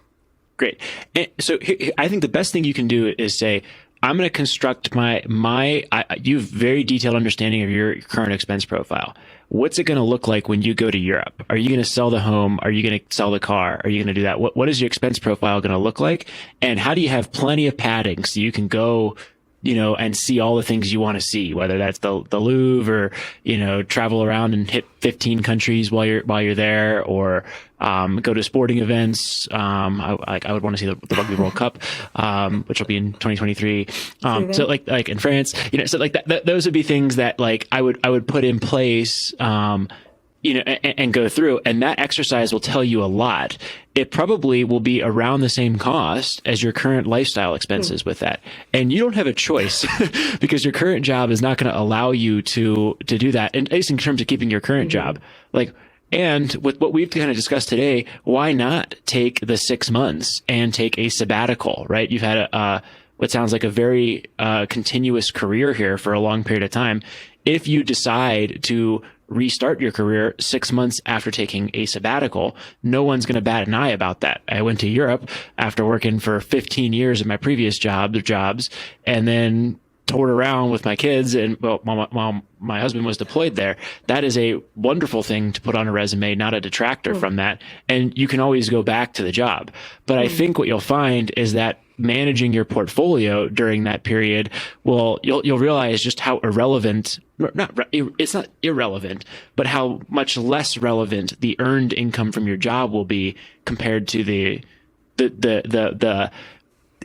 Great. And so I think the best thing you can do is say, I'm going to construct you have very detailed understanding of your current expense profile. What's it going to look like when you go to Europe? Are you going to sell the home? Are you going to sell the car? Are you going to do that? What is your expense profile going to look like? And how do you have plenty of padding so you can go, and see all the things you want to see, whether that's the Louvre or, travel around and hit 15 countries while you're there, or go to sporting events. I would want to see the Rugby World Cup, which will be in 2023. So like in France, so like that, those would be things that I would put in place, and go through, and that exercise will tell you a lot. It probably will be around the same cost as your current lifestyle expenses with that. And you don't have a choice because your current job is not going to allow you to do that. And at least in terms of keeping your current job, and with what we've kind of discussed today, why not take the 6 months and take a sabbatical, right? You've had what sounds like a very continuous career here for a long period of time. If you decide to restart your career 6 months after taking a sabbatical, no one's going to bat an eye about that. I went to Europe after working for 15 years in my previous jobs, and then toured around with my kids and while my husband was deployed there. That is a wonderful thing to put on a resume, not a detractor from that. And you can always go back to the job. But I think what you'll find is that managing your portfolio during that period, you'll realize just how irrelevant, it's not irrelevant, but how much less relevant the earned income from your job will be compared to the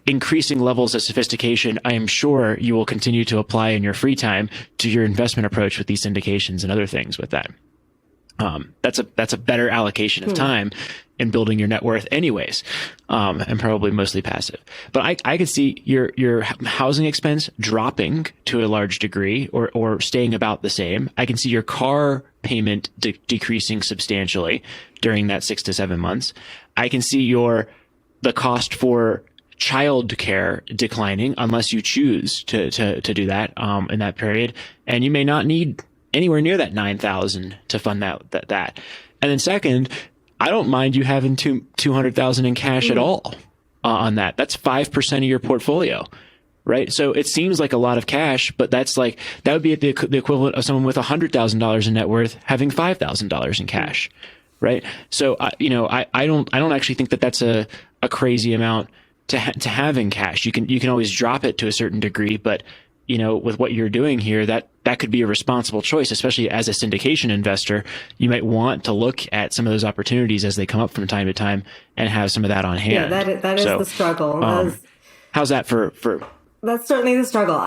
increasing levels of sophistication I am sure you will continue to apply in your free time to your investment approach with these syndications and other things with that. That's a better allocation of time in building your net worth anyways, and probably mostly passive. But I could see your housing expense dropping to a large degree or staying about the same. I can see your car payment decreasing substantially during that 6 to 7 months. I can see the cost for child care declining unless you choose to do that in that period. And you may not need anywhere near that 9,000 to fund that. And then second, I don't mind you having 200,000 in cash at all on that. That's 5% of your portfolio, right? So it seems like a lot of cash, but that would be the equivalent of someone with $100,000 in net worth having $5,000 in cash, right? So I don't actually think that that's a crazy amount to have in cash. You can always drop it to a certain degree, but with what you're doing here, that could be a responsible choice, especially as a syndication investor. You might want to look at some of those opportunities as they come up from time to time and have some of that on hand. Yeah, that is the struggle. How's that for? That's certainly the struggle.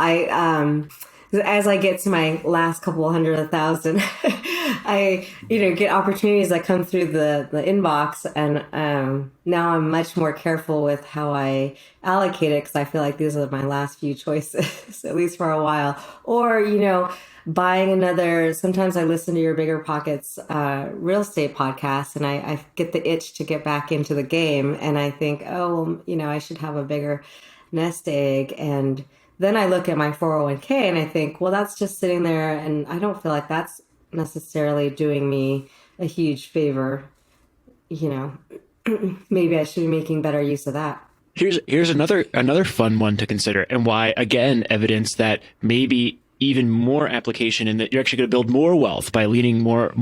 As I get to my last couple hundred thousand, I get opportunities that come through the inbox, and now I'm much more careful with how I allocate it, because I feel like these are my last few choices, at least for a while. Or buying another. Sometimes I listen to your BiggerPockets real estate podcast, and I get the itch to get back into the game, and I think, I should have a bigger nest egg. And then I look at my 401k and I think, well, that's just sitting there, and I don't feel like that's necessarily doing me a huge favor. Maybe I should be making better use of that. Here's another fun one to consider, and why, again, evidence that maybe even more application in that you're actually going to build more wealth by leaning more,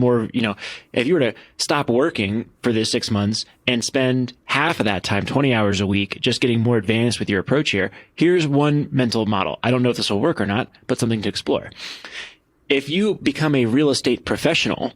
if you were to stop working for this 6 months and spend half of that time, 20 hours a week, just getting more advanced with your approach here. Here's one mental model. I don't know if this will work or not, but something to explore. If you become a real estate professional,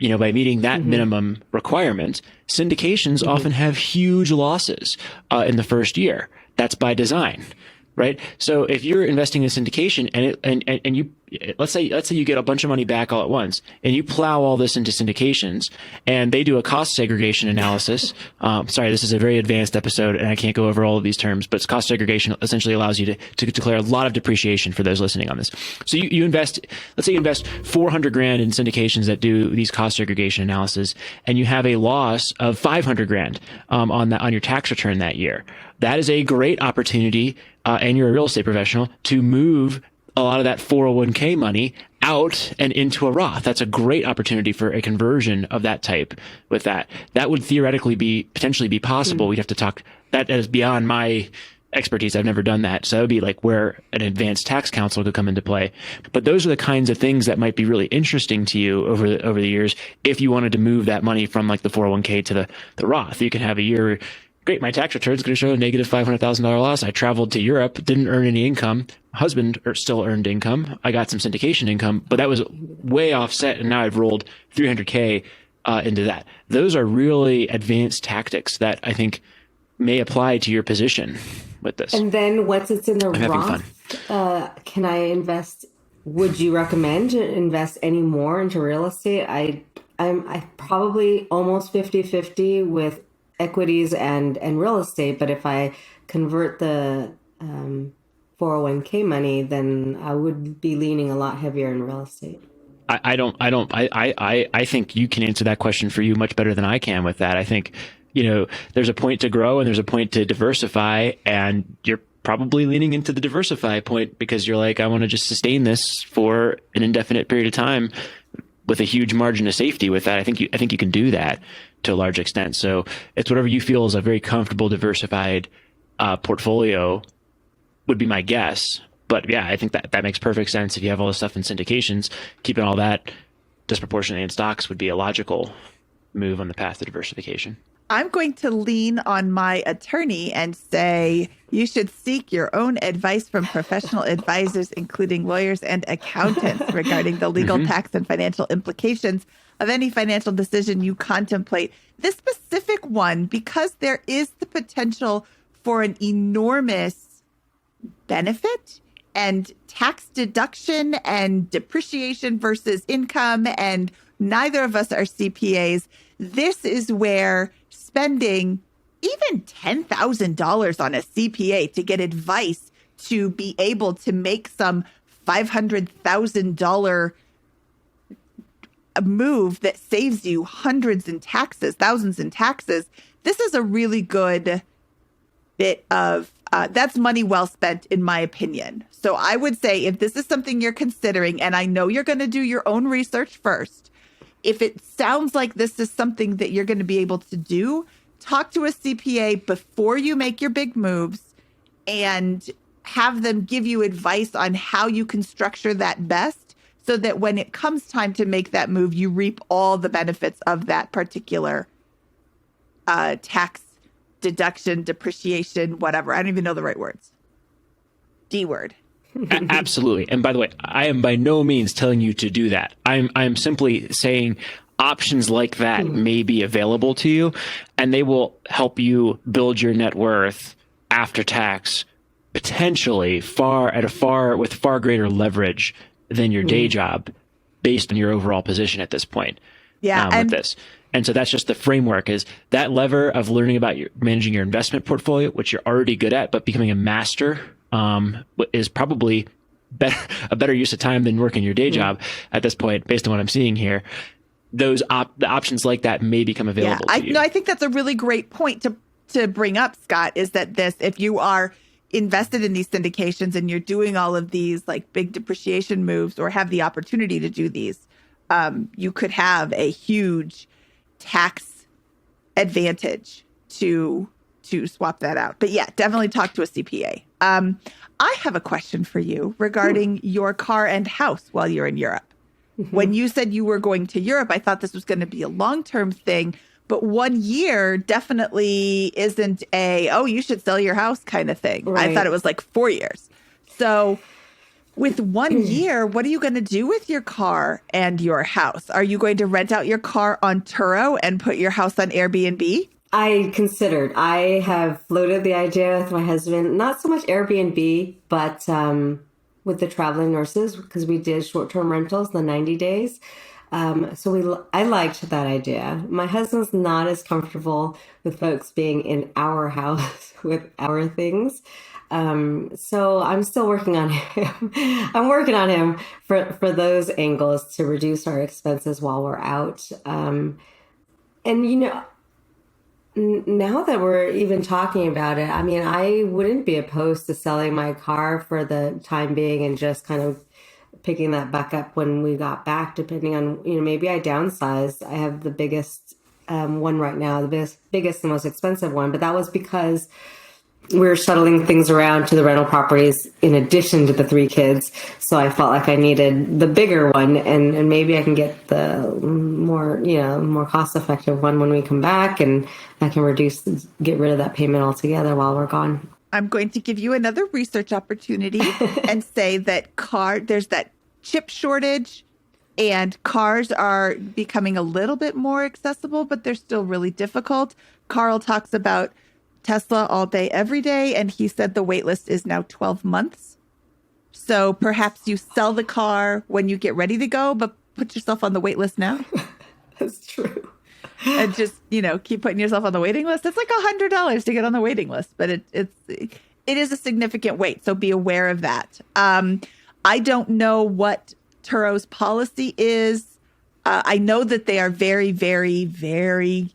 by meeting that minimum requirement, syndications often have huge losses in the first year. That's by design. Right. So if you're investing in syndication and you, let's say you get a bunch of money back all at once, and you plow all this into syndications, and they do a cost segregation analysis. Sorry, this is a very advanced episode and I can't go over all of these terms, but cost segregation essentially allows you to declare a lot of depreciation for those listening on this. So you invest, let's say you invest 400 grand in syndications that do these cost segregation analysis, and you have a loss of 500 grand on your tax return that year. That is a great opportunity, and you're a real estate professional, to move a lot of that 401k money out and into a Roth. That's a great opportunity for a conversion of that type with that. That would theoretically potentially be possible. We'd have to talk, that is beyond my expertise. I've never done that. So that would be like where an advanced tax counsel could come into play. But those are the kinds of things that might be really interesting to you over the years if you wanted to move that money from like the 401k to the Roth. You can have a year, great, my tax return is going to show a negative $500,000 loss. I traveled to Europe, didn't earn any income. My husband still earned income. I got some syndication income, but that was way offset, and now I've rolled 300K into that. Those are really advanced tactics that I think may apply to your position with this. And then once it's in the Roth, can I invest? Would you recommend to invest any more into real estate? I'm probably almost 50-50 with equities and real estate, but if I convert the 401k money, then I would be leaning a lot heavier in real estate. I think you can answer that question for you much better than I can with that. I think, there's a point to grow and there's a point to diversify, and you're probably leaning into the diversify point because you're like, I want to just sustain this for an indefinite period of time with a huge margin of safety with that. I think you can do that to a large extent. So it's whatever you feel is a very comfortable, diversified portfolio would be my guess. But yeah, I think that makes perfect sense. If you have all this stuff in syndications, keeping all that disproportionately in stocks would be a logical move on the path to diversification. I'm going to lean on my attorney and say you should seek your own advice from professional advisors, including lawyers and accountants, regarding the legal, tax, and financial implications of any financial decision you contemplate. This specific one, because there is the potential for an enormous benefit and tax deduction and depreciation versus income, and neither of us are CPAs. This is where spending even $10,000 on a CPA to get advice to be able to make some $500,000 move that saves you hundreds in taxes, thousands in taxes. This is a really good bit of, that's money well spent, in my opinion. So I would say if this is something you're considering, and I know you're going to do your own research first, if it sounds like this is something that you're going to be able to do, talk to a CPA before you make your big moves and have them give you advice on how you can structure that best, so that when it comes time to make that move, you reap all the benefits of that particular tax deduction, depreciation, whatever. I don't even know the right words. D word. Absolutely. And by the way, I am by no means telling you to do that. I'm simply saying options like that may be available to you, and they will help you build your net worth after tax, potentially with far greater leverage than your day job, based on your overall position at this point. Yeah, with this. And so that's just the framework, is that lever of learning about managing your investment portfolio, which you're already good at, but becoming a master is probably a better use of time than working your day job at this point, based on what I'm seeing here. The options like that may become available to you. No, I think that's a really great point to bring up, Scott, is that if you are invested in these syndications and you're doing all of these like big depreciation moves, or have the opportunity to do these, you could have a huge tax advantage to swap that out. But yeah, definitely talk to a CPA. I have a question for you regarding your car and house while you're in Europe. When you said you were going to Europe, I thought this was going to be a long-term thing, but 1 year definitely isn't you should sell your house kind of thing. Right. I thought it was like 4 years. So with 1 year, what are you going to do with your car and your house? Are you going to rent out your car on Turo and put your house on Airbnb? I have floated the idea with my husband, not so much Airbnb, but with the traveling nurses, because we did short-term rentals, the 90 days. I liked that idea. My husband's not as comfortable with folks being in our house with our things. So I'm still working on him. I'm working on him for those angles to reduce our expenses while we're out. Now that we're even talking about it, I mean, I wouldn't be opposed to selling my car for the time being and just kind of picking that back up when we got back, depending on, maybe I downsized. I have the biggest one right now, the biggest and most expensive one, but that was because we're shuttling things around to the rental properties in addition to the 3 kids. So I felt like I needed the bigger one, and maybe I can get the more cost-effective one when we come back, and I can get rid of that payment altogether while we're gone. I'm going to give you another research opportunity and say that there's that chip shortage, and cars are becoming a little bit more accessible, but they're still really difficult. Carl talks about Tesla all day, every day, and he said the wait list is now 12 months. So perhaps you sell the car when you get ready to go, but put yourself on the wait list now. That's true. And just, keep putting yourself on the waiting list. It's like $100 to get on the waiting list, but it is a significant wait. So be aware of that. I don't know what Turo's policy is. I know that they are very, very, very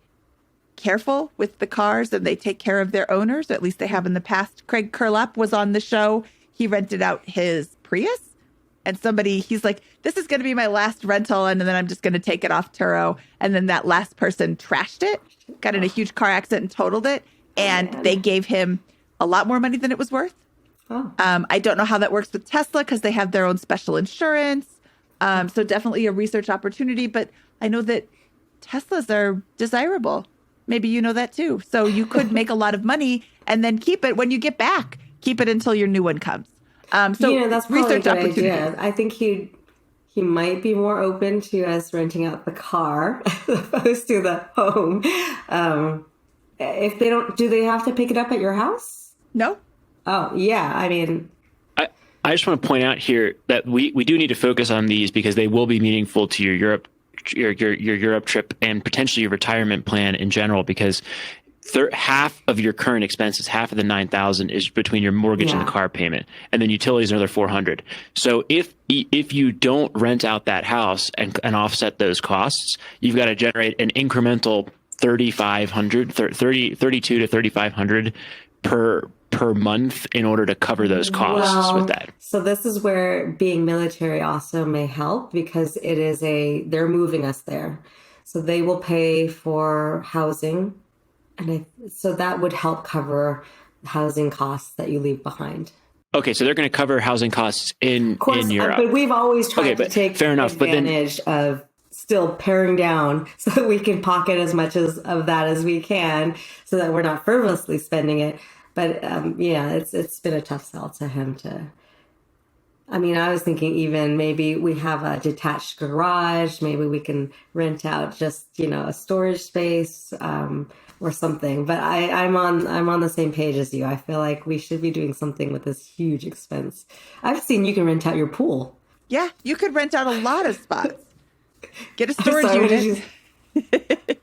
careful with the cars, and they take care of their owners. At least they have in the past. Craig Curlap was on the show. He rented out his Prius, and he's like, this is going to be my last rental, and then I'm just going to take it off Turo. And then that last person trashed it, got in a huge car accident and totaled it. And they gave him a lot more money than it was worth. Oh. I don't know how that works with Tesla because they have their own special insurance. So definitely a research opportunity. But I know that Teslas are desirable. Maybe you know that too. So you could make a lot of money and then keep it when you get back. Keep it until your new one comes. So That's probably a research good opportunity. idea. I think he might be more open to us renting out the car as opposed to the home. If they don't, do they have to pick it up at your house? No. Oh, yeah. I mean, I just want to point out here that we do need to focus on these because they will be meaningful to your Europe trip and potentially your retirement plan in general, because half of your current expenses, half of the $9,000 is between your mortgage and the car payment, and then utilities another $400. So if you don't rent out that house and offset those costs, you've got to generate an incremental $3,500, $32 to $3,500 per month in order to cover those costs with that. So this is where being military also may help, because they're moving us there. So they will pay for housing. And so that would help cover housing costs that you leave behind. Okay, so they're going to cover housing costs in Europe. But we've always tried to take advantage of still paring down so that we can pocket as much of that as we can, so that we're not frivolously spending it. But it's been a tough sell to him to. I mean, I was thinking even maybe we have a detached garage. Maybe we can rent out just a storage space or something. But I'm on the same page as you. I feel like we should be doing something with this huge expense. I've seen you can rent out your pool. Yeah, you could rent out a lot of spots. Get a storage unit.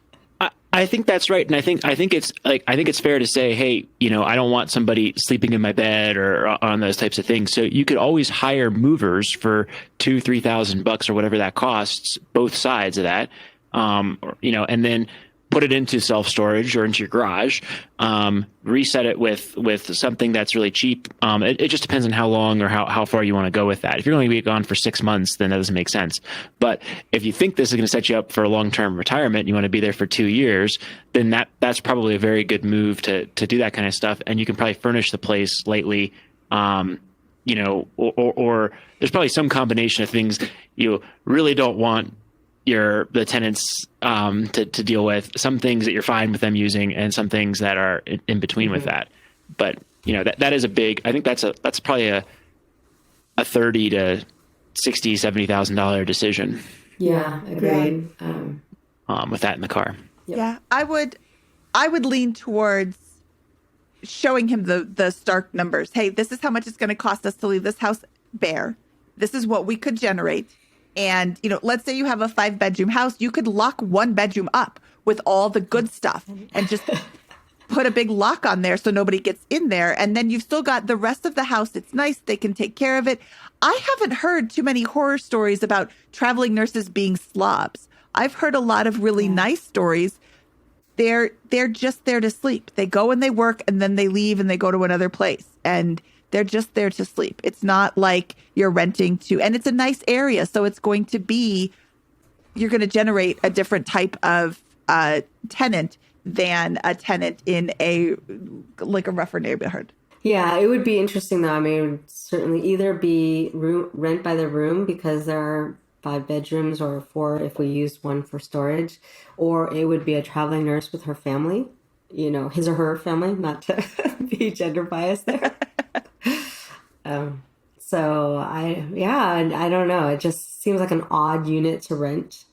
I think that's right, and I think it's fair to say, hey, I don't want somebody sleeping in my bed or on those types of things. So you could always hire movers for $2,000-$3,000 or whatever that costs, both sides of that, and then put it into self-storage or into your garage, reset it with something that's really cheap. It just depends on how long or how far you want to go with that. If you're going to be gone for 6 months, then that doesn't make sense. But if you think this is going to set you up for a long-term retirement, you want to be there for 2 years, then that's probably a very good move to do that kind of stuff. And you can probably furnish the place lightly, or there's probably some combination of things you really don't want the tenants to deal with, some things that you're fine with them using and some things that are in between with that. But that is a big, I think that's probably a $30,000 to $60,000, $70,000 decision. Yeah, agreed. With that in the car. Yep. Yeah, I would lean towards showing him the stark numbers. Hey, this is how much it's going to cost us to leave this house bare. This is what we could generate. And, let's say you have a 5-bedroom house, you could lock 1 bedroom up with all the good stuff and just put a big lock on there so nobody gets in there. And then you've still got the rest of the house. It's nice. They can take care of it. I haven't heard too many horror stories about traveling nurses being slobs. I've heard a lot of really nice stories. They're just there to sleep. They go and they work and then they leave and they go to another place. And they're just there to sleep. It's not like you're renting and it's a nice area. So it's going to be, you're going to generate a different type of tenant than a tenant in a rougher neighborhood. Yeah, it would be interesting though. I mean, it would certainly either be rent by the room because there are 5 bedrooms or 4 if we used one for storage, or it would be a traveling nurse with her family, his or her family, not to be gender biased there. So I don't know. It just seems like an odd unit to rent.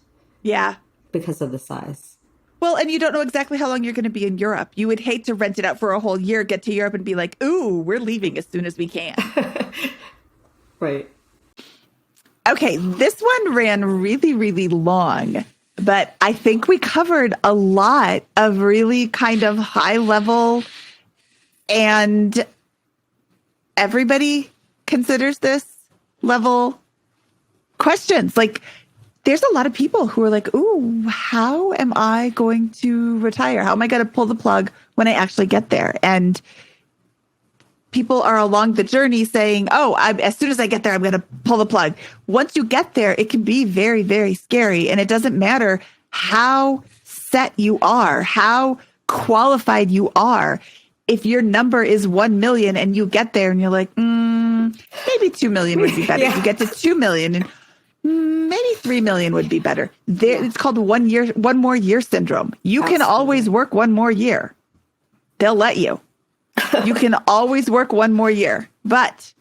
Yeah. Because of the size. Well, and you don't know exactly how long you're going to be in Europe. You would hate to rent it out for a whole year, get to Europe and be like, ooh, we're leaving as soon as we can. Right. Okay. This one ran really, really long, but I think we covered a lot of really kind of high level, and everybody considers this level questions. Like, there's a lot of people who are like, ooh, how am I going to retire? How am I going to pull the plug when I actually get there? And people are along the journey saying, oh, as soon as I get there, I'm going to pull the plug. Once you get there, it can be very, very scary. And it doesn't matter how set you are, how qualified you are. if your number is 1 million and you get there and you're like, maybe 2 million would be better. You get to 2 million and maybe 3 million would be better. It's called one more year syndrome. You can always work one more year. They'll let you. You can always work one more year. But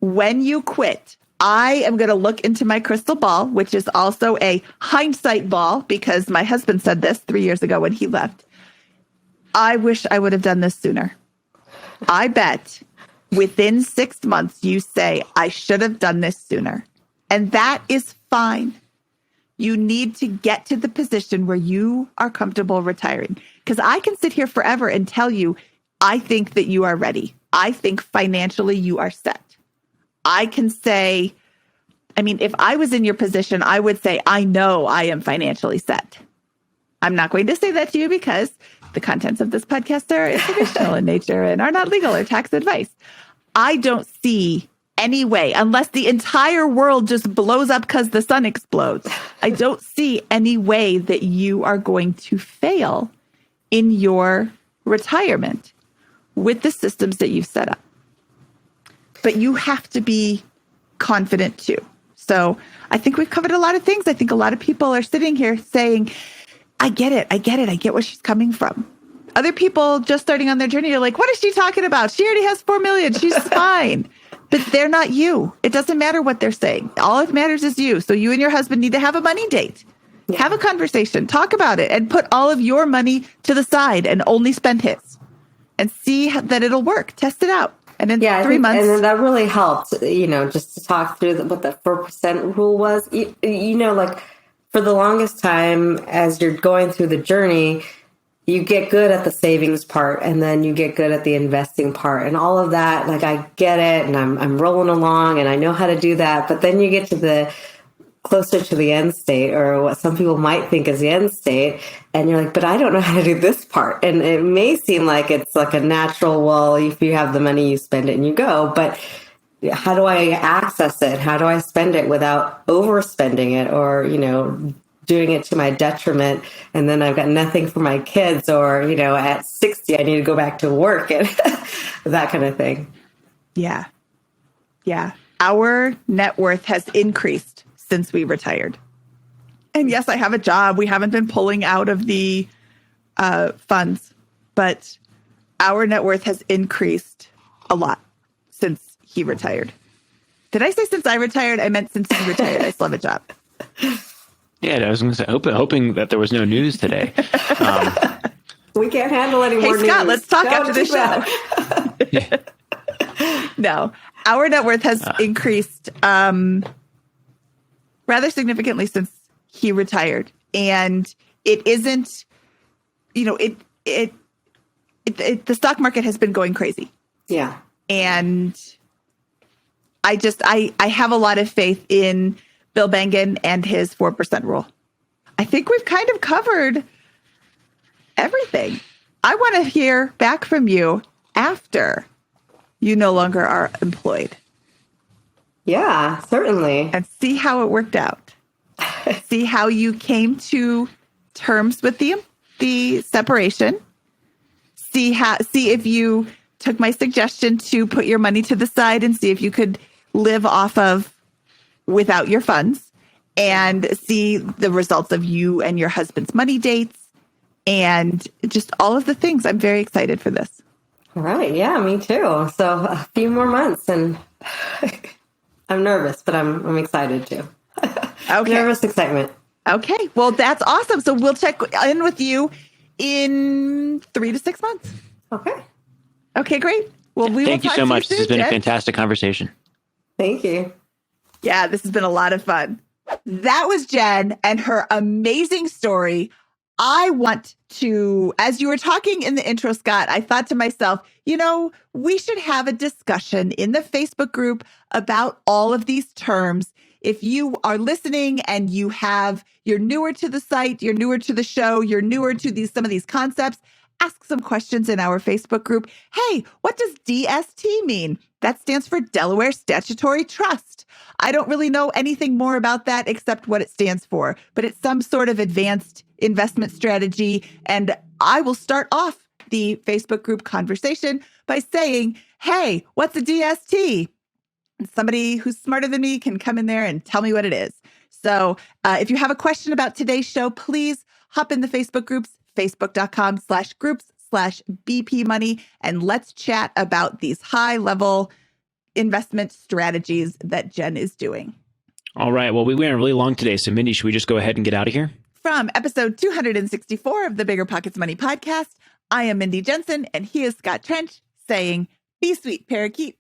when you quit, I am going to look into my crystal ball, which is also a hindsight ball because my husband said this 3 years ago when he left. I wish I would have done this sooner. I bet within 6 months, you say, I should have done this sooner. And that is fine. You need to get to the position where you are comfortable retiring. Because I can sit here forever and tell you, I think that you are ready. I think financially you are set. I can say, if I was in your position, I would say, I know I am financially set. I'm not going to say that to you because the contents of this podcast are informational in nature and are not legal or tax advice. I don't see any way, unless the entire world just blows up because the sun explodes. I don't see any way that you are going to fail in your retirement with the systems that you've set up. But you have to be confident too. So I think we've covered a lot of things. I think a lot of people are sitting here saying, I get it. I get where she's coming from. Other people just starting on their journey are like, what is she talking about? She already has 4 million. She's fine. But they're not you. It doesn't matter what they're saying. All it matters is you. So you and your husband need to have a money date. Yeah. Have a conversation. Talk about it and put all of your money to the side and only spend his. And see that it'll work. Test it out. And in 3 months. And that really helped, just to talk through what the 4% rule was. Like for the longest time, as you're going through the journey, you get good at the savings part and then you get good at the investing part and all of that. Like, I get it and I'm rolling along and I know how to do that. But then you get to the closer to the end state, or what some people might think is the end state. And you're like, but I don't know how to do this part. And it may seem like it's like a natural, well, if you have the money, you spend it and you go. But how do I access it? How do I spend it without overspending it or, doing it to my detriment? And then I've got nothing for my kids, or, at 60, I need to go back to work and that kind of thing. Yeah. Yeah. Our net worth has increased since we retired. And yes, I have a job. We haven't been pulling out of the funds, but our net worth has increased a lot since he retired. Did I say since I retired? I meant since he retired. I still have a job. Yeah, I was going to say, hoping that there was no news today. We can't handle any more news. Hey, Scott, let's talk after the show. No, our net worth has increased rather significantly since he retired. And it isn't, the stock market has been going crazy. Yeah. And I have a lot of faith in Bill Bengen and his 4% rule. I think we've kind of covered everything. I want to hear back from you after you no longer are employed. Yeah, certainly. And see how it worked out. See how you came to terms with the separation. See if you took my suggestion to put your money to the side and see if you could live off of without your funds, and see the results of you and your husband's money dates and just all of the things. I'm very excited for this. All right. Yeah, me too. So a few more months and I'm nervous, but I'm excited too. Okay. Nervous excitement. Okay. Well, that's awesome. So we'll check in with you in 3 to 6 months. Okay. Okay, great. Well, Thank you so much. This has been Jen. a fantastic conversation. Thank you. Yeah, this has been a lot of fun. That was Jen and her amazing story. I want to, as you were talking in the intro, Scott, I thought to myself, we should have a discussion in the Facebook group about all of these terms. If you are listening and you're newer to the site, you're newer to the show, you're newer to some of these concepts, ask some questions in our Facebook group. Hey, what does DST mean? That stands for Delaware Statutory Trust. I don't really know anything more about that except what it stands for, but it's some sort of advanced investment strategy. And I will start off the Facebook group conversation by saying, hey, what's a DST? And somebody who's smarter than me can come in there and tell me what it is. So if you have a question about today's show, please hop in the Facebook groups, facebook.com/groups/BP Money, and let's chat about these high-level investment strategies that Jenn is doing. All right. Well, we went really long today. So, Mindy, should we just go ahead and get out of here? From episode 264 of the BiggerPockets Money podcast, I am Mindy Jensen, and he is Scott Trench saying, be sweet, parakeet.